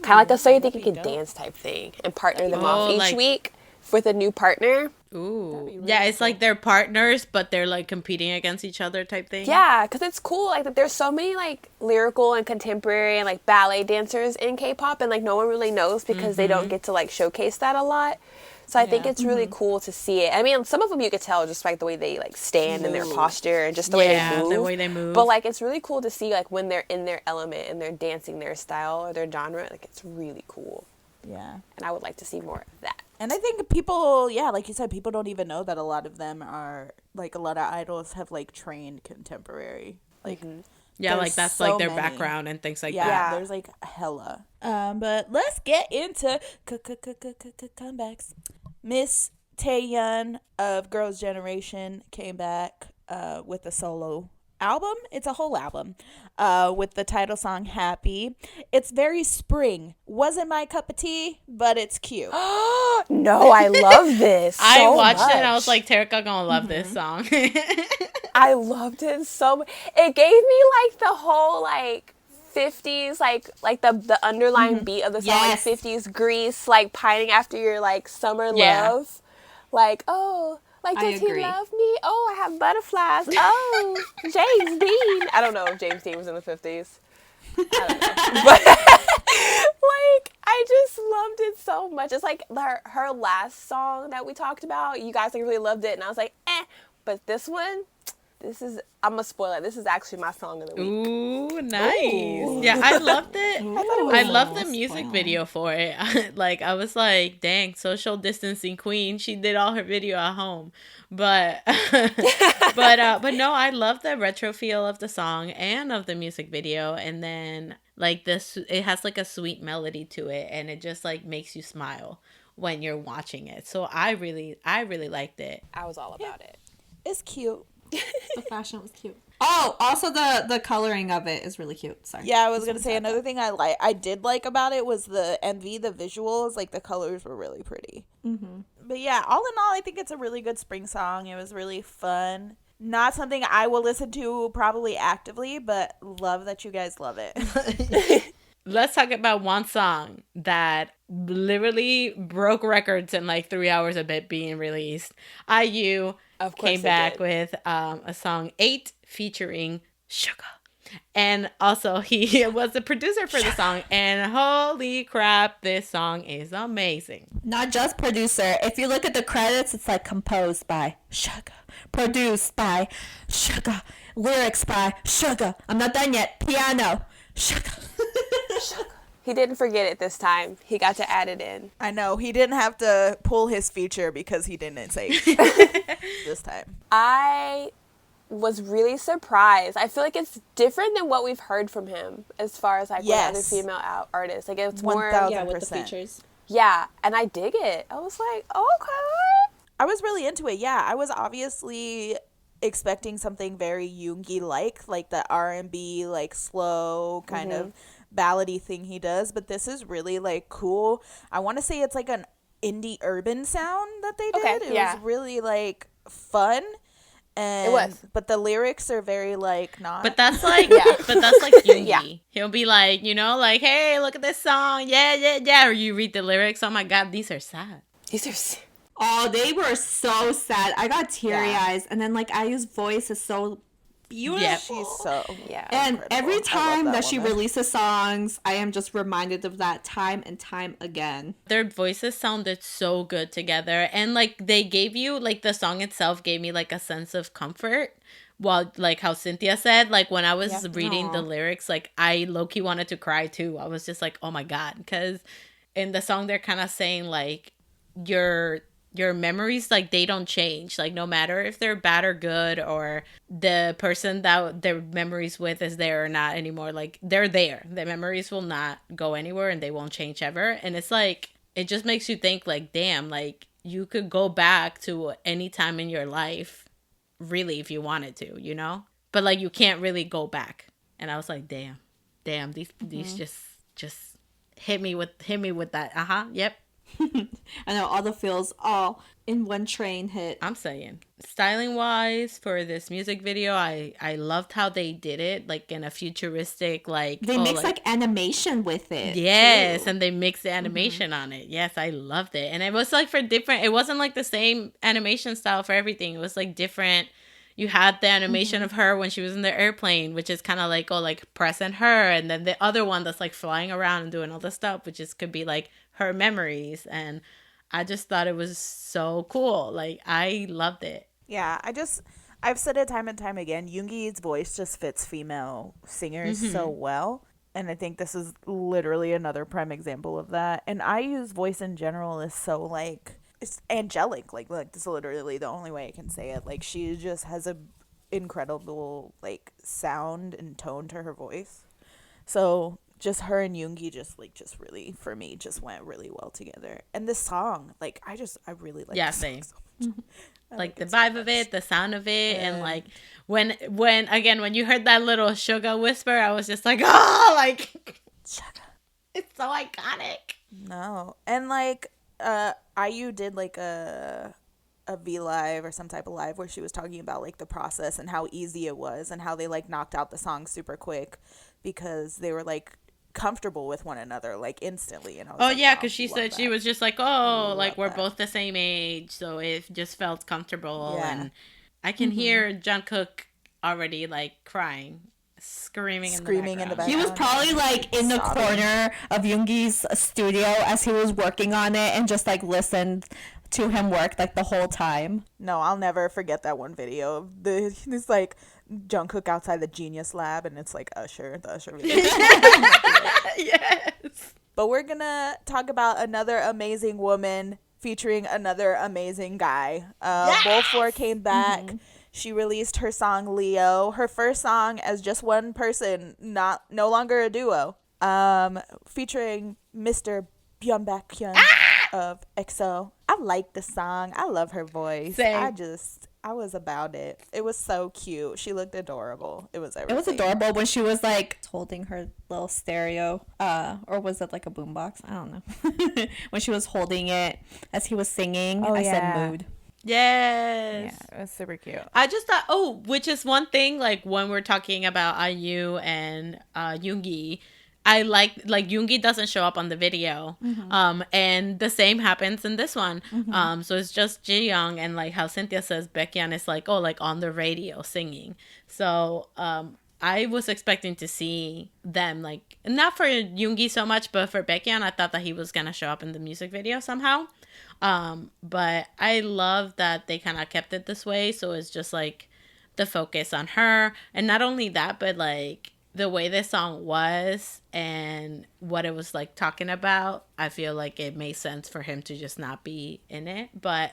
kind of like a So You Think You Can Dance type thing, and partner them off each like, week with a new partner. Ooh. really Yeah, it's like they're partners, but they're like competing against each other type thing. Yeah, because it's cool. Like that there's so many like lyrical and contemporary and like ballet dancers in K-pop, and like no one really knows because they don't get to like showcase that a lot. So I think it's really cool to see it. I mean, some of them you could tell just like the way they like stand and their posture and just the way they move. But like it's really cool to see like when they're in their element and they're dancing their style or their genre. Like it's really cool. Yeah. And I would like to see more of that. And I think people, yeah, like you said, people don't even know that a lot of them are, like, a lot of idols have, like, trained contemporary. Like, Yeah, like that's so like their many. background and things like Yeah, that. there's, like, hella. But let's get into comebacks. Miss Taeyeon of Girls' Generation came back with a solo album. It's a whole album with the title song Happy. It's very spring. Wasn't my cup of tea, but it's cute. No, I love this. I so watched much. it and I was like, Terika gonna love this song. I loved it so much. It gave me like the whole like 50s, like the underlying beat of the song, Yes. like 50s Grease, like pining after your like summer Yeah. love. Like, oh, like I does he agree. love me? Oh, I have butterflies. Oh, James Dean. I don't know if James Dean was in the 50s. I don't know. But like, I just loved it so much. It's like her last song that we talked about. You guys like really loved it, and I was like, eh. But this one, I'm gonna spoil it. This is actually my song of the week. Ooh, nice. Ooh. Yeah, I loved it. I loved the Spoil. music video for it. Like, I was like, dang, social distancing queen. She did all her video at home. But but no, I love the retro feel of the song and of the music video. And then like this, it has like a sweet melody to it, and it just like makes you smile when you're watching it. So I really liked it. I was all about it. It's cute. The fashion was cute. Oh, also the coloring of it is really cute. Sorry. Yeah, I was gonna say another thing I did like about it was the MV, the visuals, like the colors were really pretty. Mm-hmm. But yeah, all in all, I think it's a really good spring song. It was really fun. Not something I will listen to probably actively, but love that you guys love it. Let's talk about one song that literally broke records in like 3 hours of it being released. IU Of course came back with a song 8 featuring SUGA. And also he was the producer for the song, and holy crap, this song is amazing. Not just producer. If you look at the credits, it's like composed by SUGA, produced by SUGA, lyrics by SUGA. I'm not done yet. Piano, SUGA. He didn't forget it this time. He got to add it in. I know he didn't have to pull his feature because he didn't say this time. I was really surprised. I feel like it's different than what we've heard from him as far as like with other female artists. Like it's more 1000%. Yeah, and I dig it. I was like, okay. I was really into it. Yeah, I was obviously expecting something very Yoongi like the R&B, like slow kind of ballady thing he does, but this is really like cool. I want to say it's like an indie urban sound that they did. It was really like fun. And it was, but the lyrics are very like not. But that's like but that's like Yoongi. Yeah. He'll be like, you know, like, hey, look at this song, yeah. Or you read the lyrics, oh my god, these are sad. Oh, they were so sad. I got teary eyes, and then like IU's voice is so beautiful. Yep. She's so and incredible. every time that she woman. releases songs, I am just reminded of that time and time again. Their voices sounded so good together, and like they gave you like the song itself gave me like a sense of comfort. While like how Cynthia said, like when I was reading the lyrics, like I low-key wanted to cry too. I was just like, oh my god, because in the song they're kind of saying like your memories, like they don't change, like no matter if they're bad or good, or the person that their memories with is there or not anymore, like they're there, the memories will not go anywhere and they won't change ever. And it's like it just makes you think like, damn, like you could go back to any time in your life really if you wanted to, you know, but like you can't really go back. And I was like, damn, these just hit me with that. Yep. I know, all the feels all in one train hit. I'm saying, styling wise for this music video, I loved how they did it, like in a futuristic, like they mix like animation with it. Yes, too. and they mixed the animation on it. Yes, I loved it. And it was like for different, it wasn't like the same animation style for everything. It was like different. You had the animation of her when she was in the airplane, which is kind of like, oh, like present her. And then the other one that's like flying around and doing all the stuff, which is could be like her memories. And I just thought it was so cool. Like, I loved it. Yeah, I've said it time and time again, Yoongi's voice just fits female singers so well. And I think this is literally another prime example of that. And IU's voice in general is so like, it's angelic. Like this is literally the only way I can say it. Like she just has a incredible like sound and tone to her voice. So just her and Yoongi just really, for me, just went really well together. And this song, like I really like this song so much. Like the vibe of it, the sound of it, and like when you heard that little SUGA whisper, I was just like, oh, like SUGA. It's so iconic. No. And like IU did like a V.A.V.I or some type of live where she was talking about like the process and how easy it was and how they like knocked out the song super quick because they were like comfortable with one another like instantly. And I was because she said she was just like, oh, like we're both the same age, so it just felt comfortable. And I can hear Jungkook already like crying. screaming Screaming in the He was background. probably like in the Sobbing. corner of Yoongi's studio as he was working on it and just like listened to him work like the whole time. No, I'll never forget that one video of this like Jungkook outside the Genius Lab, and it's like the Usher video. Yes. But we're gonna talk about another amazing woman featuring another amazing guy. Both four came back. Mm-hmm. She released her song Leo, her first song as just one person, no longer a duo. Featuring Mr. Baekhyun of EXO. I like the song. I love her voice. Same. I was about it. It was so cute. She looked adorable. It was everything. It was adorable when she was like holding her little stereo, or was it like a boombox? I don't know. When she was holding it as he was singing, I said mood. Yes. Yeah, it was super cute. I just thought, which is one thing, like when we're talking about IU and Yoongi, I like Yoongi doesn't show up on the video. Mm-hmm. And the same happens in this one. Mm-hmm. So it's just Ji-young, and like how Cynthia says, Baekhyun is like, like on the radio singing. So I was expecting to see them, like, not for Yoongi so much, but for Baekhyun, I thought that he was going to show up in the music video somehow. But I love that they kind of kept it this way. So it's just like the focus on her. And not only that, but like the way this song was and what it was like talking about, I feel like it made sense for him to just not be in it. But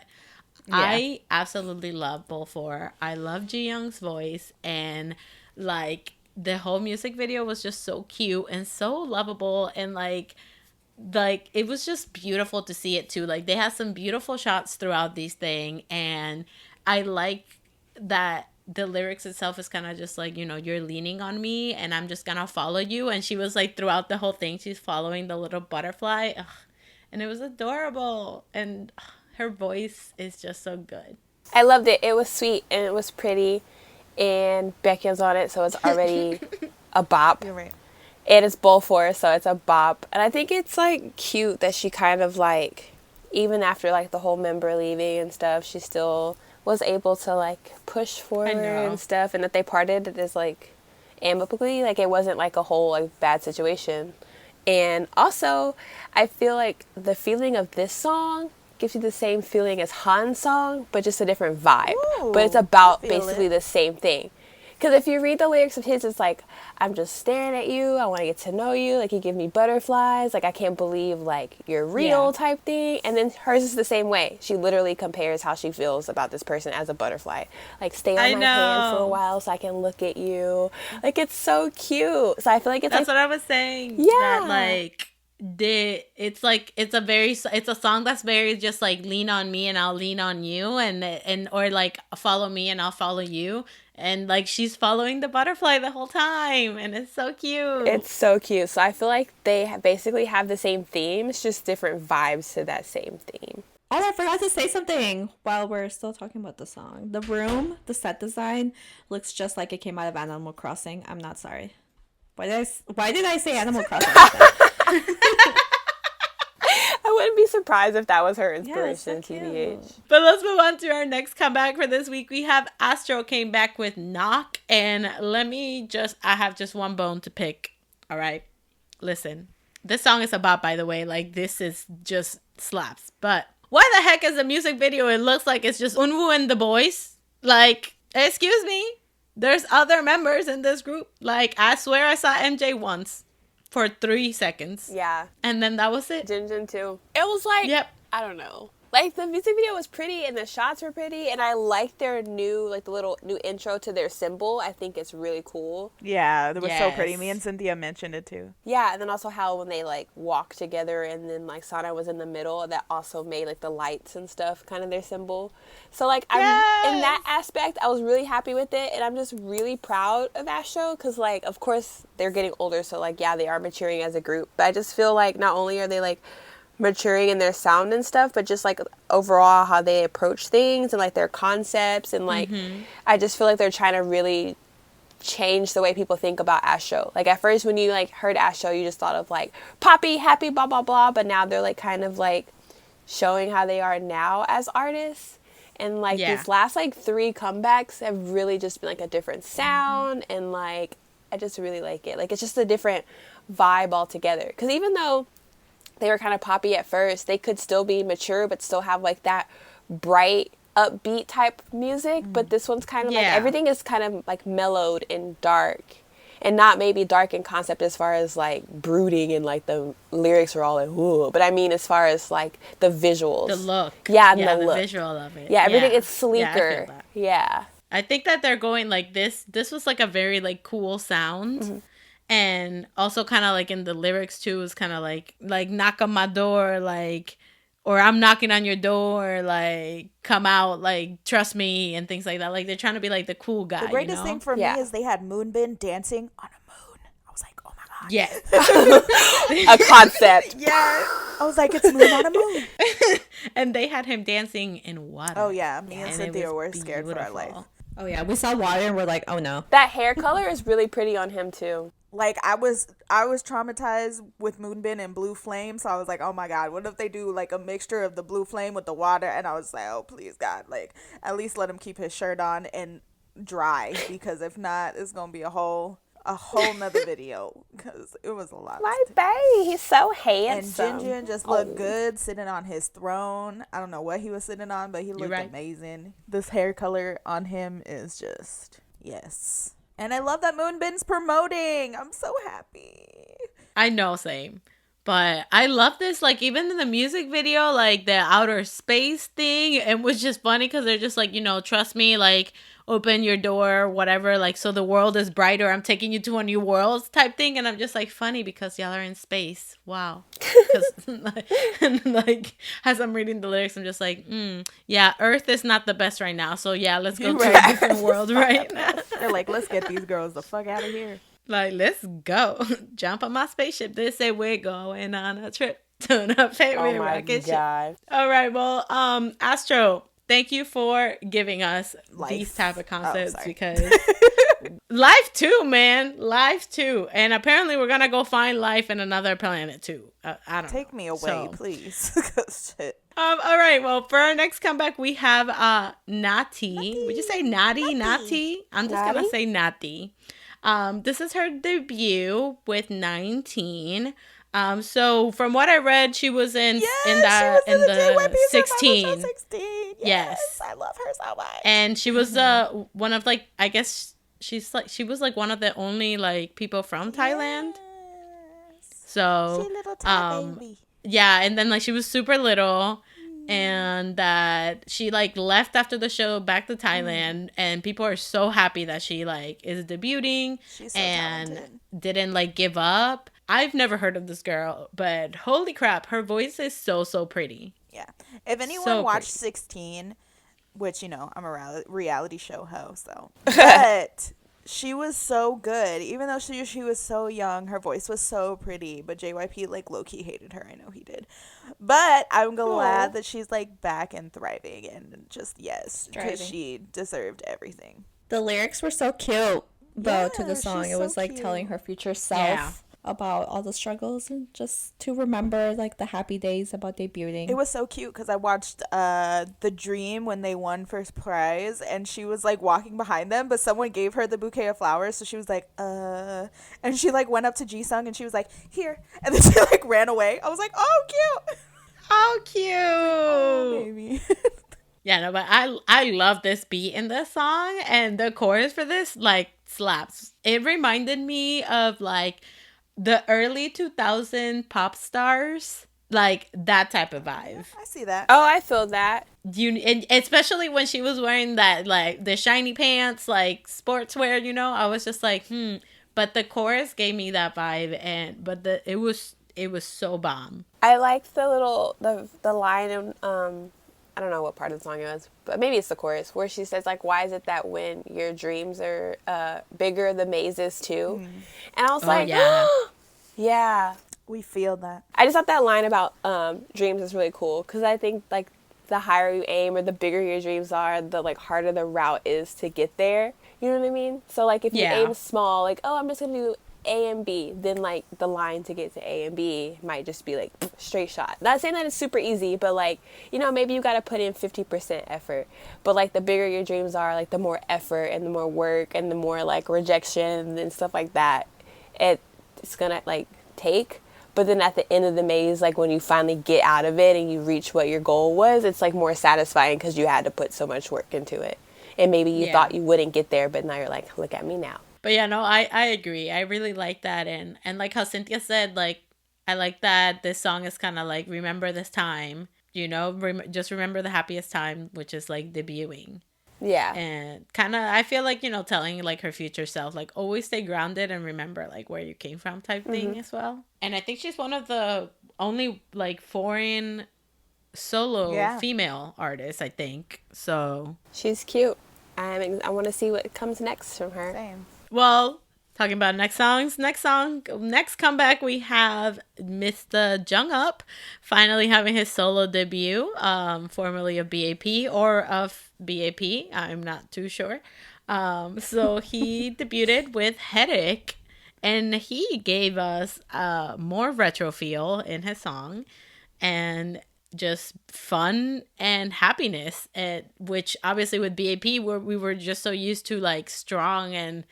yeah. I absolutely love both four. I love Ji-young's voice, and like the whole music video was just so cute and so lovable, and like it was just beautiful to see it too. Like they had some beautiful shots throughout these thing, and I like that the lyrics itself is kind of just like, you're leaning on me and I'm just gonna follow you. And she was like, throughout the whole thing, she's following the little butterfly. Ugh. And it was adorable. And her voice is just so good. I loved it. It was sweet and it was pretty. And Baekhyun's on it, so it's already a bop. You're right. And it's both for her, so it's a bop. And I think it's like cute that she kind of like, even after like the whole member leaving and stuff, she still was able to like push forward and stuff, and that they parted is like amicably. Like it wasn't like a whole like bad situation. And also I feel like the feeling of this song gives you the same feeling as Han's song, but just a different vibe. Ooh, but it's about basically the same thing. Because if you read the lyrics of his, it's like, I'm just staring at you, I want to get to know you, like you give me butterflies, like I can't believe like you're real type thing. And then hers is the same way. She literally compares how she feels about this person as a butterfly. Like stay on my hand for a while so I can look at you. Like it's so cute. So I feel like it's that's what I was saying. Yeah. That like it's a song that's very just like lean on me and I'll lean on you, and or like follow me and I'll follow you. And, like, she's following the butterfly the whole time. And it's so cute. It's so cute. So I feel like they basically have the same themes, just different vibes to that same theme. Oh, I forgot to say something while we're still talking about the song. The room, the set design, looks just like it came out of Animal Crossing. I'm not sorry. Why did I say Animal Crossing like that? I wouldn't be surprised if that was her inspiration, so TBH. But let's move on to our next comeback for this week. We have Astro came back with Knock. And I have just one bone to pick. All right. Listen, this song is about, by the way, like this is just slaps. But why the heck is the music video? It looks like it's just Eunwoo and the boys. Like, excuse me. There's other members in this group. Like, I swear I saw MJ once. For 3 seconds. Yeah. And then that was it. Jinjin too. It was like, I don't know. Like, the music video was pretty and the shots were pretty. And I like their the little new intro to their symbol. I think it's really cool. Yeah, it was so pretty. Me and Cynthia mentioned it too. Yeah, and then also how when they, like, walked together and then, like, Sana was in the middle, that also made, like, the lights and stuff kind of their symbol. So, like, in that aspect, I was really happy with it. And I'm just really proud of Astro because, like, of course, they're getting older. So, like, yeah, they are maturing as a group. But I just feel like not only are they, like, maturing in their sound and stuff, but just like overall how they approach things and like their concepts and like I just feel like they're trying to really change the way people think about Astro. Like at first when you like heard Astro, you just thought of like poppy, happy, blah blah blah, but now they're like kind of like showing how they are now as artists. And like these last like 3 comebacks have really just been like a different sound and like I just really like it. Like, it's just a different vibe altogether. Because even though they were kind of poppy at first, they could still be mature but still have like that bright, upbeat type music. But this one's kind of like, everything is kind of like mellowed and dark. And not maybe dark in concept as far as like brooding and like the lyrics are all like, ooh. But I mean as far as like the visuals. The look. Yeah, the look. visual of it. Yeah, everything is sleeker. Yeah. I think that they're going like this was like a very like cool sound. And also kind of like in the lyrics too is kind of like knock on my door, like, or I'm knocking on your door, like, come out, like, trust me, and things like that. Like, they're trying to be, like, the cool guy, The greatest thing for me is they had Moonbin dancing on a moon. I was like, oh my God. Yeah. A concept. Yeah. I was like, it's moon on a moon. And they had him dancing in water. Oh, yeah. Me and Cynthia were scared for our life. Oh, yeah. We saw water and we're like, oh, no. That hair color is really pretty on him, too. Like, I was traumatized with Moonbin and Blue Flame, so I was like, oh my God, what if they do like a mixture of the Blue Flame with the water? And I was like, oh please God, like at least let him keep his shirt on and dry, because if not, it's gonna be a whole nother video, because it was a lot. My baby, he's so handsome. And Jinjin just looked good sitting on his throne. I don't know what he was sitting on, but he looked amazing. This hair color on him is just yes. And I love that Moonbin's promoting. I'm so happy. I know, same. But I love this, like, even in the music video, like, the outer space thing, it was just funny because they're just like, you know, trust me, like, open your door, whatever, like, so the world is brighter, I'm taking you to a new world type thing. And I'm just like, funny because y'all are in space. Wow. And like, as I'm reading the lyrics, I'm just like, yeah, Earth is not the best right now. So yeah, let's go to a different world right now. They're like, let's get these girls the fuck out of here. Like, let's go. Jump on my spaceship. They say we're going on a trip to the favorite rocket ship. All right, well, Astro, thank you for giving us these type of concepts because life too, man. Life too. And apparently we're going to go find life in another planet too. I don't know. Take me away, please. Shit. All right. Well, for our next comeback, we have Natty. Would you say Natty? Natty? I'm just going to say Natty. This is her debut with 19. So from what I read, she was in the 16. 16. Yes, I love her so much. And she was one of, like, I guess she was like one of the only like people from Thailand. So she little Thai baby. Yeah, and then like she was super little. And that she like left after the show back to Thailand, and people are so happy that she like is debuting and talented. Didn't like give up. I've never heard of this girl, but holy crap, her voice is so pretty. Yeah. If anyone watched 16, which, you know, I'm a reality show host, so. But she was so good. Even though she was so young, her voice was so pretty. But JYP, like, low-key hated her. I know he did. But I'm glad that she's, like, back and thriving. And just, yes, because she deserved everything. The lyrics were so cute, though, to the song. It was, like, telling her future self about all the struggles and just to remember, like, the happy days about debuting. It was so cute because I watched The Dream when they won first prize, and she was, like, walking behind them, but someone gave her the bouquet of flowers, so she was like, and she, like, went up to Jisung, and she was like, here, and then she, like, ran away. I was like, oh, cute! Oh, cute! Oh, baby. Yeah, no, but I love this beat in this song, and the chorus for this, like, slaps. It reminded me of, like, the early 2000 pop stars, like that type of vibe. I see that. Oh, I feel that. And especially when she was wearing that, like, the shiny pants, like, sportswear, you know, I was just like, But the chorus gave me that vibe, but it was so bomb. I liked the line in, I don't know what part of the song it was, but maybe it's the chorus, where she says, like, why is it that when your dreams are bigger, the maze is too? And I was yeah. We feel that. I just thought that line about dreams is really cool, because I think, like, the higher you aim or the bigger your dreams are, the, like, harder the route is to get there. You know what I mean? So, like, if you aim small, like, oh, I'm just going to do A and B, then like the line to get to A and B might just be like straight shot. Not saying that it's super easy, but like, you know, maybe you got to put in 50% effort. But like the bigger your dreams are, like the more effort and the more work and the more like rejection and stuff like that it's gonna like take. But then at the end of the maze, like when you finally get out of it and you reach what your goal was, it's like more satisfying because you had to put so much work into it. And maybe you thought you wouldn't get there, but now you're like, look at me now. But yeah, no, I agree. I really like that. And like how Cynthia said, like, I like that this song is kind of like, remember this time, you know, just remember the happiest time, which is like debuting. Yeah. And kind of, I feel like, you know, telling like her future self, like always stay grounded and remember like where you came from type thing as well. And I think she's one of the only like foreign solo female artists, I think. So she's cute. I want to see what comes next from her. Same. Well, talking about next comeback, we have Mr. Jongup finally having his solo debut, formerly of V.A.V.I or of V.A.V.I. I'm not too sure. So he debuted with Headache, and he gave us more retro feel in his song, and just fun and happiness, which obviously with V.A.V.I we were just so used to like strong and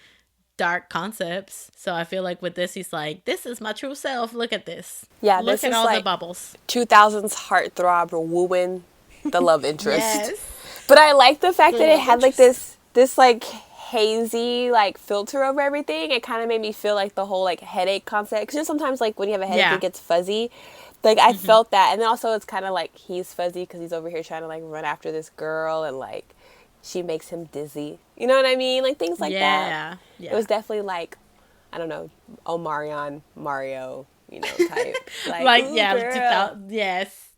dark concepts. So I feel like with this, he's like, this is my true self. Look at this. Yeah, look this at is all like the bubbles. 2000s heartthrob wooing the love interest. Yes. But I like the fact that it had like this like hazy like filter over everything. It kind of made me feel like the whole like headache concept. Because you know, sometimes like when you have a headache, it gets fuzzy. Like I felt that, and then also it's kind of like he's fuzzy because he's over here trying to like run after this girl, and like she makes him dizzy. You know what I mean? Like things like that. Yeah. It was definitely like, I don't know, Omarion Mario, you know, type. Like yeah, yes.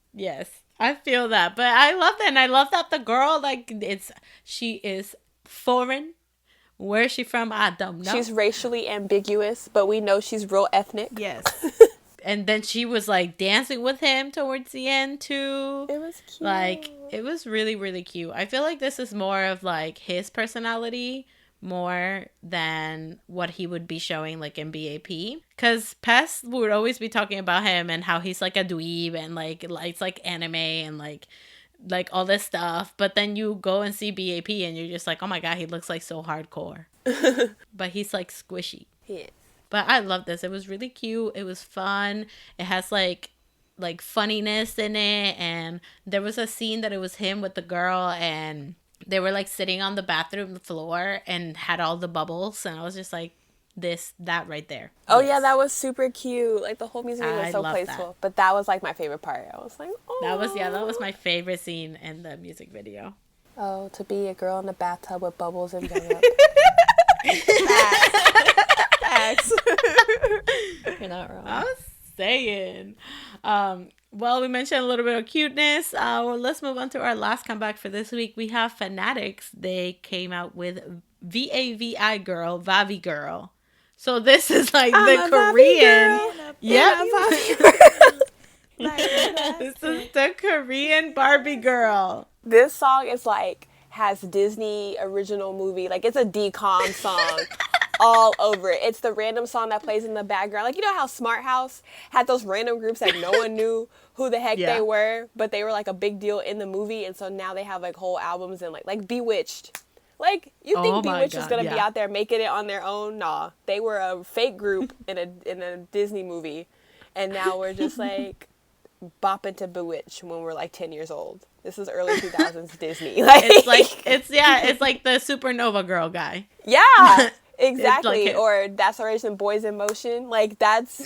I feel that, but I love that, and I love that the girl like she is foreign. Where is she from? I don't know. She's racially ambiguous, but we know she's real ethnic. Yes. And then she was like dancing with him towards the end too. It was cute. Like it was really, really cute. I feel like this is more of like his personality more than what he would be showing like in V.A.V.I. Because Pest would always be talking about him and how he's like a dweeb and like it's like anime and like all this stuff. But then you go and see V.A.V.I and you're just like, oh my god, he looks like so hardcore. But he's like squishy. Yeah. But I love this. It was really cute. It was fun. It has like funniness in it. And there was a scene that it was him with the girl and they were like sitting on the bathroom floor and had all the bubbles. And I was just like, that right there. Oh yeah, that was super cute. Like the whole music video was so playful. That. But that was like my favorite part. I was like, oh. That was my favorite scene in the music video. Oh, to be a girl in the bathtub with bubbles and Jongup. You're not wrong. I was saying. Well, we mentioned a little bit of cuteness. Well, let's move on to our last comeback for this week. We have FANATICS. They came out with V.A.V.I girl, VAVI girl. So this is like the Korean. Yep. This is the Korean Barbie girl. This song is like has Disney original movie. Like it's a DCOM song. All over it. It's the random song that plays in the background. Like, you know how Smart House had those random groups that no one knew who the heck they were, but they were like a big deal in the movie, and so now they have like whole albums and like Bewitched. Like, you think Bewitched was gonna be out there making it on their own? Nah. They were a fake group in a Disney movie, and now we're just like bopping to Bewitched when we're like 10 years old. This is early 2000s Disney. Like it's like the Supernova girl guy. Yeah. Exactly, like or That's Our Age and Boys in Motion. Like, that's...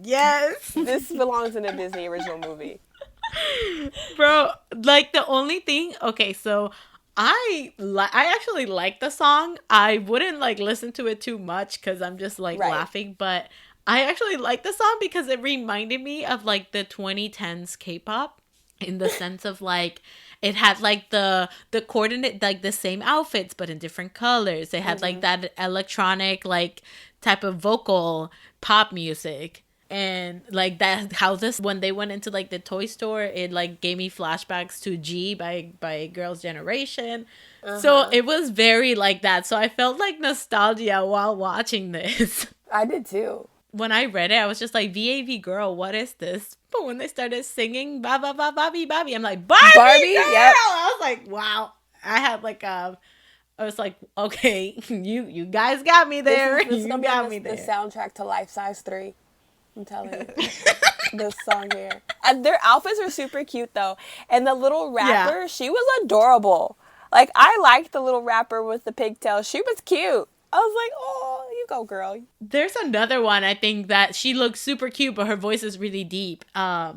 Yes! This belongs in a Disney original movie. Bro, like, the only thing... Okay, so, I actually like the song. I wouldn't, like, listen to it too much, because I'm just, like, laughing, but I actually like the song because it reminded me of, like, the 2010s K-pop, in the sense of, like... It had like the coordinate, like the same outfits, but in different colors. It had like that electronic, like type of vocal pop music. And like that, how this, when they went into like the toy store, it like gave me flashbacks to G by Girls' Generation. So it was very like that. So I felt like nostalgia while watching this. I did too. When I read it, I was just like, VAV girl, what is this? But when they started singing VAVI, I'm like, Barbie girl! Yep. I was like, wow. I had like I was like, okay, you guys got me there. This You got me the there. soundtrack to Life Size 3. I'm telling you. This song here. And their outfits are super cute though. And the little rapper, she was adorable. Like, I liked the little rapper with the pigtails. She was cute. I was like, oh, you go, girl. There's another one, I think, that she looks super cute, but her voice is really deep. I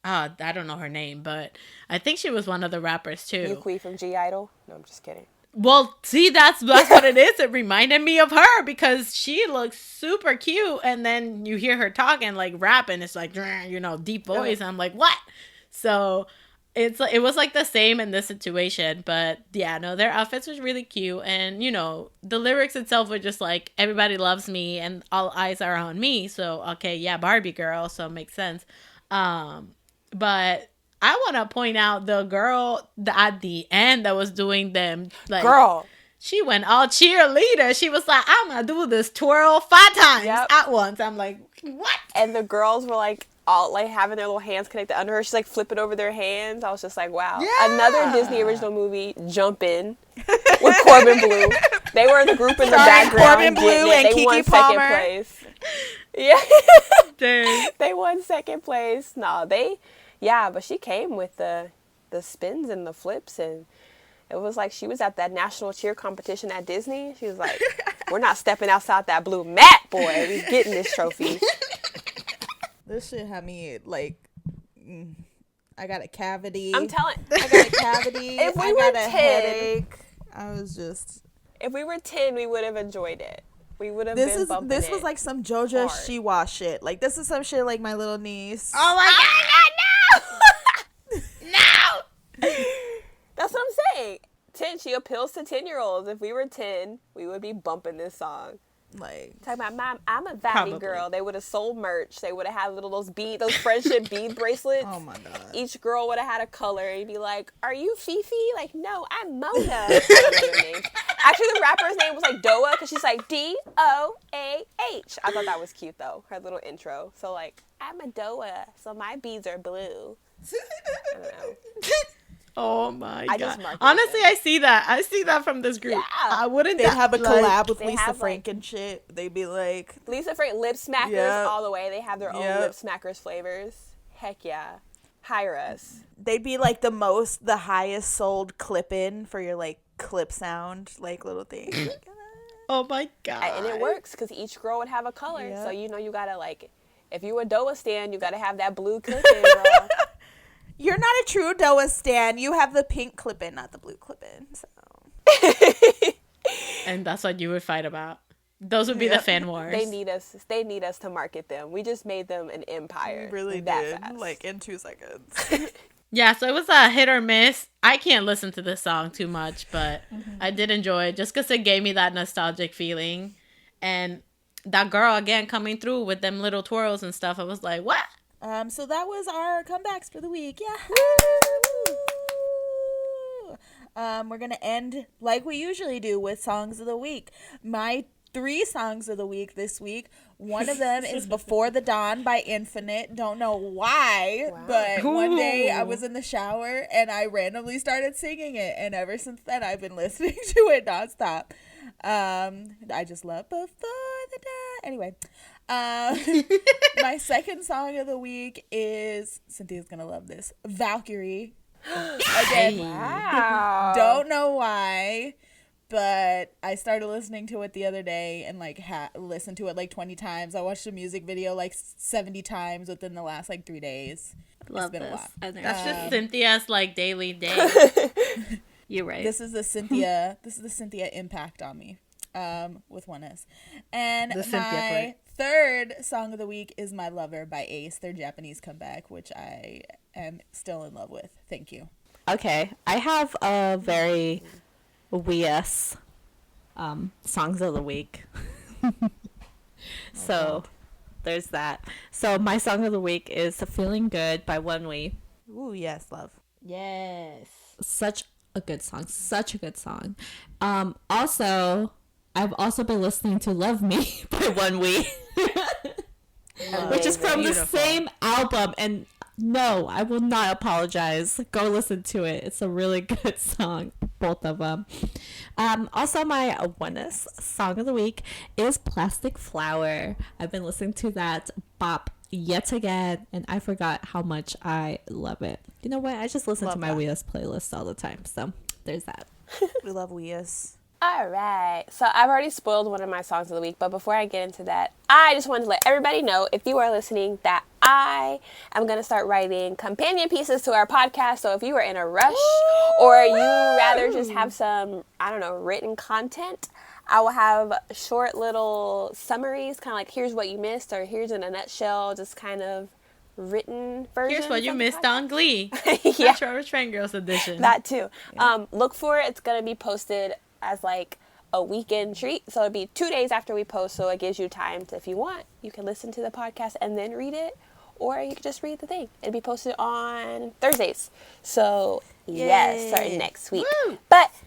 don't know her name, but I think she was one of the rappers too. Yukui from G-Idol? No, I'm just kidding. Well, see, that's what it is. It reminded me of her because she looks super cute, and then you hear her talking like rap, and it's like, deep voice. And I'm like, what? So it was like the same in this situation, but yeah, no, their outfits was really cute, and the lyrics itself were just like, everybody loves me, and all eyes are on me. So okay, yeah, Barbie girl, so it makes sense. But I want to point out the girl at the end that was doing them. Like, girl. She went all cheerleader. She was like, I'm going to do this twirl 5 times at once. I'm like, what? And the girls were like, all like having their little hands connected under her. She's like flipping over their hands. I was just like, wow. Yeah. Another Disney original movie, Jump In, with Corbin Blue. They were the group in the background. Corbin Blue and they Keke won Palmer. second place. Yeah. Dang. They won second place. No, but she came with the spins and the flips, and it was like she was at that national cheer competition at Disney. She was like, we're not stepping outside that blue mat, boy. We're getting this trophy. This shit had me like, I got a cavity. I'm telling. I got a cavity. If we I were got a 10, headache. I was just. If we were 10, we would have enjoyed it. We would have been bumping This it was like some JoJo hard. Siwa shit. Like, this is some shit like My Little Niece. Oh my God, no! No! That's what I'm saying. 10, she appeals to 10-year-olds. If we were 10, we would be bumping this song. Like, Talking about, Mom, I'm a VAVI Probably. girl. They would have sold merch. They would have had those friendship bead bracelets. oh my God. Each girl would have had a color. And you'd be like, are you Fifi? Like, no, I'm Mona. I don't know their names. Actually, the rapper's name was like Doa, because she's like D-O-A-H. I thought that was cute, though, her little intro. So, like, I'm a Doa, so my beads are blue. I don't know. Oh my I God. just marked it. Honestly, I see that from this group. Yeah. I wouldn't. They'd have a collab with they Lisa have, Frank and shit. They'd be like, Lisa Frank, lip smackers Yep. all the way. They have their own Yep. lip smackers flavors. Heck yeah. Hire us. they'd be like the highest sold clip in for your like clip sound, like little thing. Oh my God. And it works because each girl would have a color. Yep. So, you got to like, if you a Doa stan, you got to have that blue clip in, girl. You're not a true Doa stan. You have the pink clip in, not the blue clip in. So. And that's what you would fight about. Those would be the fan wars. They need us. They need us to market them. We just made them an empire. We really that did. fast. Like in 2 seconds. Yeah, so it was a hit or miss. I can't listen to this song too much, but I did enjoy it just because it gave me that nostalgic feeling. And that girl, again, coming through with them little twirls and stuff, I was like, what? So that was our comebacks for the week. Yeah. We're going to end like we usually do with songs of the week. My 3 songs of the week this week. One of them is Before the Dawn by Infinite. Don't know why, but one day I was in the shower and I randomly started singing it. And ever since then, I've been listening to it nonstop. I just love Before the Dawn. Anyway, my second song of the week is, Cynthia's going to love this, Valkyrie. Again, Wow. don't know why, but I started listening to it the other day and like listened to it like 20 times. I watched the music video like 70 times within the last like 3 days. Love been a this. lot. That's just Cynthia's like daily day. You're right. This is the Cynthia impact on me, with one S. And The Cynthia my part. third song of the week is My Lover by Ace, their Japanese comeback, which I am still in love with. Thank you. Okay, I have a very WES songs of the week. So there's that. So my song of the week is Feeling Good by One We. Ooh, yes, love. Yes. Such a good song. Such a good song. Also, I've also been listening to Love Me by 1W. Which is from the same album. And no, I will not apologize. Go listen to it. It's a really good song, both of them. Also, my oneness song of the week is Plastic Flower. I've been listening to that bop yet again, and I forgot how much I love it. You know what? I just listen to my Weas playlist all the time. So there's that. We love Weas. All right. So I've already spoiled one of my songs of the week, but before I get into that, I just wanted to let everybody know, if you are listening, that I am going to start writing companion pieces to our podcast. So if you are in a rush or you rather just have some, I don't know, written content, I will have short little summaries, kind of like here's what you missed or here's in a nutshell, just kind of written version. Here's what you missed on Glee. Yeah. Trevor Fangirls edition. That too. Yeah. Look for it. It's going to be posted as like a weekend treat. So it'll be 2 days after we post. So it gives you time to, if you want, you can listen to the podcast and then read it. Or you can just read the thing. It'll be posted on Thursdays. So yes, starting next week. Woo!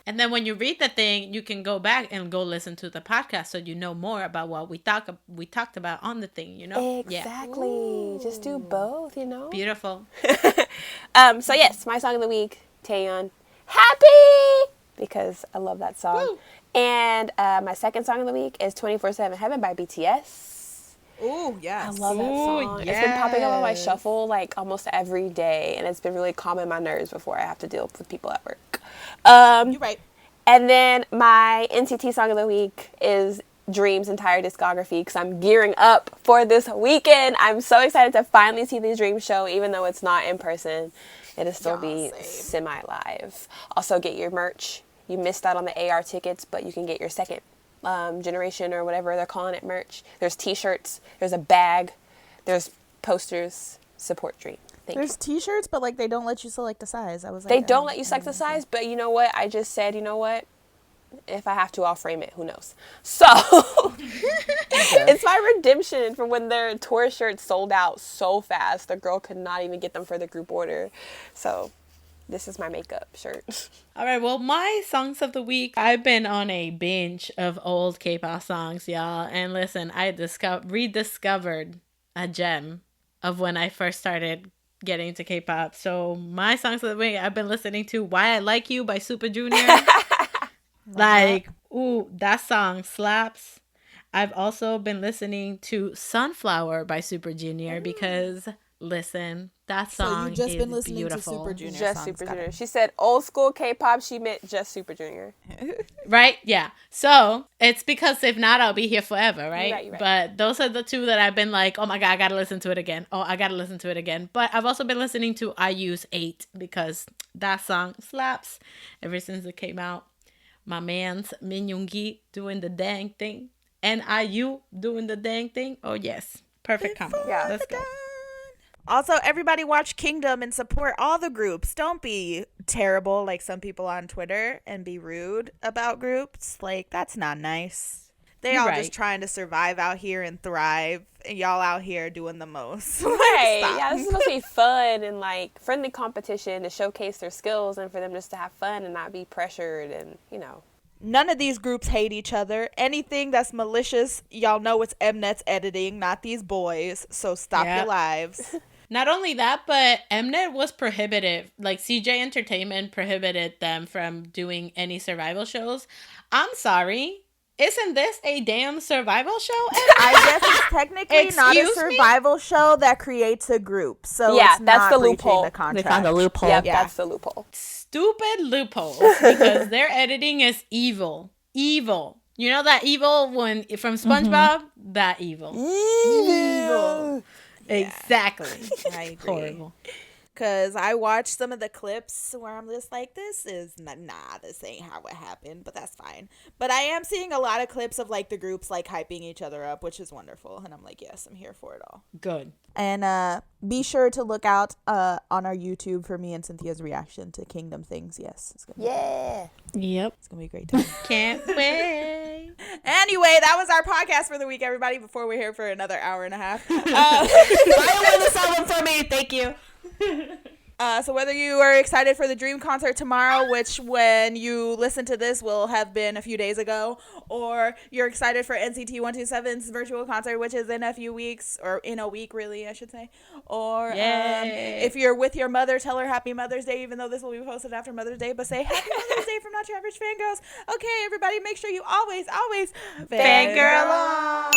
And then when you read the thing, you can go back and go listen to the podcast so you know more about what we talked about on the thing, you know? Exactly. Yeah. Just do both, you know? Beautiful. So yes, my song of the week, Taeyeon Happy, because I love that song. Woo! And my second song of the week is 24/7 Heaven by BTS. Ooh, yes. I love that song. Yes. It's been popping up on my shuffle like almost every day, and it's been really calming my nerves before I have to deal with people at work. You're right. And then my NCT song of the week is Dream's entire discography, because I'm gearing up for this weekend. I'm so excited to finally see the Dream show, even though it's not in person. It'll still be semi-live. Also, get your merch. You missed out on the AR tickets, but you can get your second generation or whatever they're calling it merch. There's t-shirts, there's a bag, there's posters. Support Dream. There's t-shirts, but like they don't let you select a size. I was like, they don't let you select the size, but you know what? I just said, you know what? If I have to, I'll frame it. Who knows? So it's my redemption from when their tour shirts sold out so fast. The girl could not even get them for the group order. So this is my makeup shirt. All right, well, my songs of the week, I've been on a binge of old K-pop songs, y'all. And listen, I rediscovered a gem of when I first started getting into K-pop. So my songs of the week, I've been listening to Why I Like You by Super Junior. Like, ooh, that song slaps. I've also been listening to Sunflower by Super Junior because... Listen, that song so you've just is been listening beautiful. To Super Junior just songs. Super Junior. She said old school K-pop. She meant just Super Junior. Right? Yeah. So it's because if not, I'll be here forever, right? You're right. But those are the two that I've been like, oh my God, I gotta listen to it again. Oh, I gotta listen to it again. But I've also been listening to IU's 8 because that song slaps ever since it came out. My man's Min Yoongi doing the dang thing and IU doing the dang thing. Oh yes, perfect combo. Yeah, let's go. Also, everybody watch Kingdom and support all the groups. Don't be terrible like some people on Twitter and be rude about groups. Like, that's not nice. They all just trying to survive out here and thrive. And y'all out here doing the most. Right. Yeah, this is supposed to be fun and like friendly competition to showcase their skills and for them just to have fun and not be pressured and, you know. None of these groups hate each other. Anything that's malicious, y'all know it's Mnet's editing, not these boys. So stop your lives. Not only that, but Mnet was prohibitive. Like, CJ Entertainment prohibited them from doing any survival shows. I'm sorry. Isn't this a damn survival show? I guess it's technically not a survival show that creates a group. So yeah, it's that's the loophole. The they found a loophole. Yep, yeah, that's the loophole. Stupid loopholes because their editing is evil. Evil. You know that evil when from SpongeBob? Mm-hmm. That evil. Evil. Exactly. I agree. Horrible. Because I watched some of the clips where I'm just like, this is this ain't how it happened, but that's fine. But I am seeing a lot of clips of like the groups like hyping each other up, which is wonderful. And I'm like, yes, I'm here for it all. Good. And be sure to look out on our YouTube for me and Cynthia's reaction to Kingdom things. Yes. It's gonna be Yep. It's going to be a great time. Can't wait. Anyway, that was our podcast for the week, everybody, before we're here for another hour and a half. Buy a wellness album for me. Thank you. So whether you are excited for the Dream concert tomorrow, which when you listen to this will have been a few days ago, or you're excited for NCT 127's virtual concert, which is in a few weeks, or in a week really, I should say, or if you're with your mother, tell her Happy Mother's Day, even though this will be posted after Mother's Day, but say Happy Mother's Day from Not Your Average Fangirls. Okay, everybody, make sure you always fangirl on.